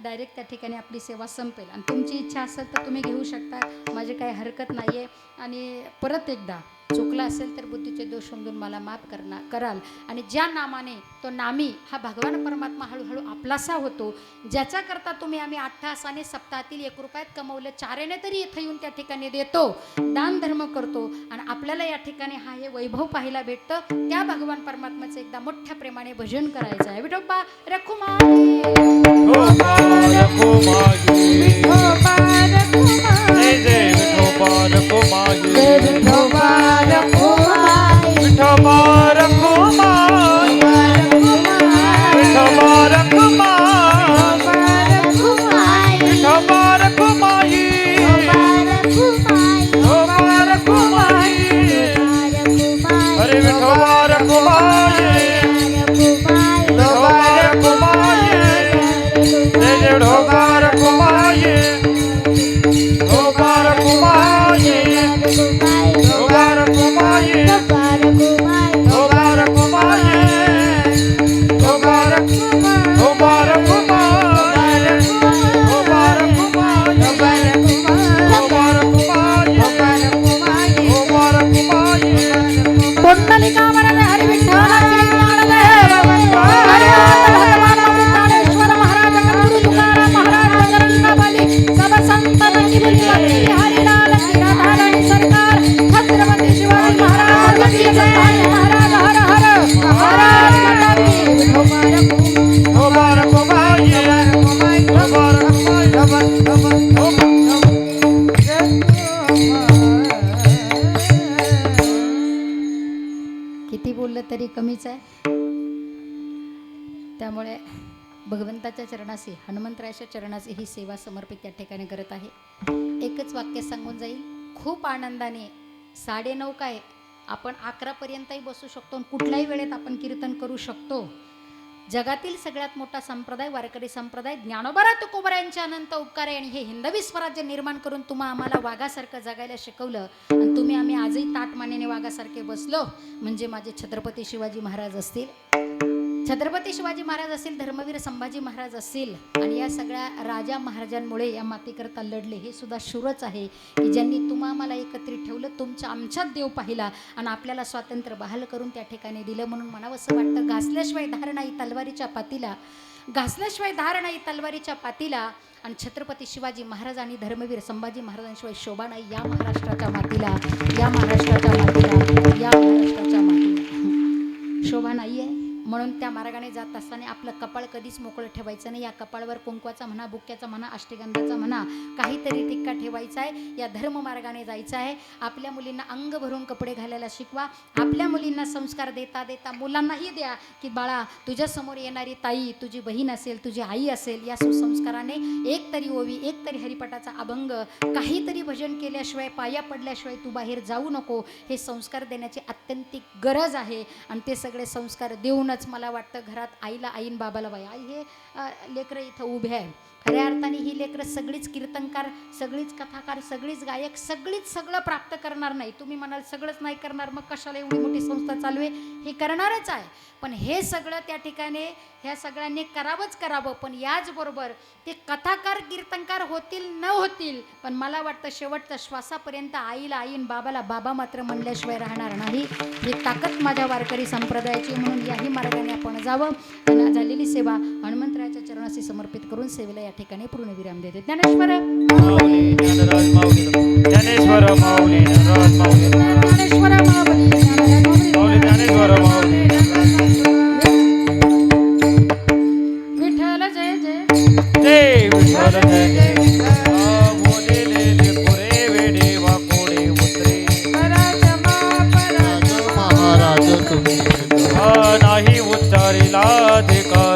डायरेक्ट त्या ठिकाणी आपली सेवा संपेल आणि तुमची इच्छा असेल तर तुम्ही घेऊ शकता, माझी काही हरकत नाही आहे. आणि परत एकदा चुकला असेल तर बुद्धीचे दोष समजून मला माफ कराल. आणि ज्या नामाने तो नामी हा भगवान परमात्मा हळूहळू आपलासा होतो, ज्याच्याकरता तुम्ही आम्ही 8 तासाने सप्ताहातील 1 रुपयात कमवले 4 तरी इथं येऊन त्या ठिकाणी देतो, दान धर्म करतो आणि आपल्याला या ठिकाणी हा हे वैभव पाहायला भेटतं, त्या भगवान परमात्म्याचं एकदा मोठ्या प्रेमाने भजन करायचं आहे. विठोबा रखुमाई जय कमीच आहे. त्यामुळे भगवंताच्या चरणाशी, हनुमंतरायाच्या चरणाशी ही सेवा समर्पित या ठिकाणी करत आहे. एकच वाक्य सांगून जाईल. खूप आनंदाने 9:30 काय आपण 11 पर्यंतही बसू शकतो आणि कुठल्याही वेळेत आपण कीर्तन करू शकतो. जगातील सगळ्यात मोठा संप्रदाय वारकरी संप्रदाय, ज्ञानोबा तुकोबा यांचे अनंत उपकार आहे. आणि हे हिंदवी स्वराज्य निर्माण करून तुम्हा आम्हाला वाघासारखं जगायला शिकवलं आणि तुम्ही आम्ही आजही ताटमानेने वाघासारखे बसलो म्हणजे माझे छत्रपती शिवाजी महाराज असतील, छत्रपती शिवाजी महाराज असतील, धर्मवीर संभाजी महाराज असतील आणि या सगळ्या राजा महाराजांमुळे या मातीकरता लढले. हे सुद्धा शूरच आहे की ज्यांनी तुम्हा आम्हाला एकत्रित ठेवलं, तुमच्या आमच्यात देव पाहिला आणि आपल्याला स्वातंत्र्य बहाल करून त्या ठिकाणी दिलं. म्हणून म्हणावं असं वाटतं, घासल्याशिवाय धार नाही तलवारीच्या पातीला, घासल्याशिवाय धार नाही तलवारीच्या पातीला. आणि छत्रपती शिवाजी महाराज आणि धर्मवीर संभाजी महाराजांशिवाय शोभा नाही या महाराष्ट्राच्या मातीला, या महाराष्ट्राच्या मातीला, या महाराष्ट्राच्या मातीला शोभा नाही आहे. म्हणून त्या मार्गाने जात असताना आपलं कपाळ कधीच मोकळं ठेवायचं नाही. या कपाळावर कुंकवाचा म्हणा, बुक्याचा म्हणा, अष्टगंधाचा म्हणा, काहीतरी टिक्का ठेवायचा आहे. या धर्म मार्गाने जायचं आहे. आपल्या मुलींना अंग भरून कपडे घालायला शिकवा. आपल्या मुलींना संस्कार देता देता मुलांनाही द्या की बाळा, तुझ्यासमोर येणारी ताई तुझी बहीण असेल, तुझी आई असेल, या सुसंस्काराने एक तरी ओवी, एक तरी हरिपाठाचा अभंग, काहीतरी भजन केल्याशिवाय, पाया पडल्याशिवाय तू बाहेर जाऊ नको. हे संस्कार देण्याची अत्यंतिक गरज आहे. आणि ते सगळे संस्कार देऊनच मला वाटतं घरात आईला आईन बाबाला बाई, आई हे लेकरं इथं उभे आहे. खऱ्या अर्थाने ही लेकरं सगळीच कीर्तनकार, सगळीच कथाकार, सगळीच गायक, सगळीच सगळं प्राप्त करणार नाही. तुम्ही म्हणाल सगळंच नाही करणार, मग कशाला एवढी मोठी संस्था चालू आहे? हे करणारच आहे. पण हे सगळं त्या ठिकाणी ह्या सगळ्यांनी करावंच करावं. पण याचबरोबर ते कथाकार कीर्तनकार होतील न होतील, पण मला वाटतं शेवटच्या श्वासापर्यंत आईला आईन बाबाला बाबा मात्र म्हणल्याशिवाय राहणार नाही. ही ताकद माझ्या वारकरी संप्रदायाची. म्हणून याही मार्गाने आपण जावं. त्यांना झालेली सेवा हनुमंतरायाच्या चरणाशी समर्पित करून सेवेला या ठिकाणी पूर्णविराम देते. ज्ञानेश्वर माऊली ज्ञानराज माऊली, ज्ञानेश्वर माऊली ज्ञानराज माऊली, ज्ञानेश्वर माऊली, माऊली ज्ञानेश्वर माऊली. विठ्ठल जय जय जय विठ्ठल जय जय. बोलेले पुरे वेडे वाकोडे उतरे, महाराज तुम्ही नाही उच्चारिला अधिकार.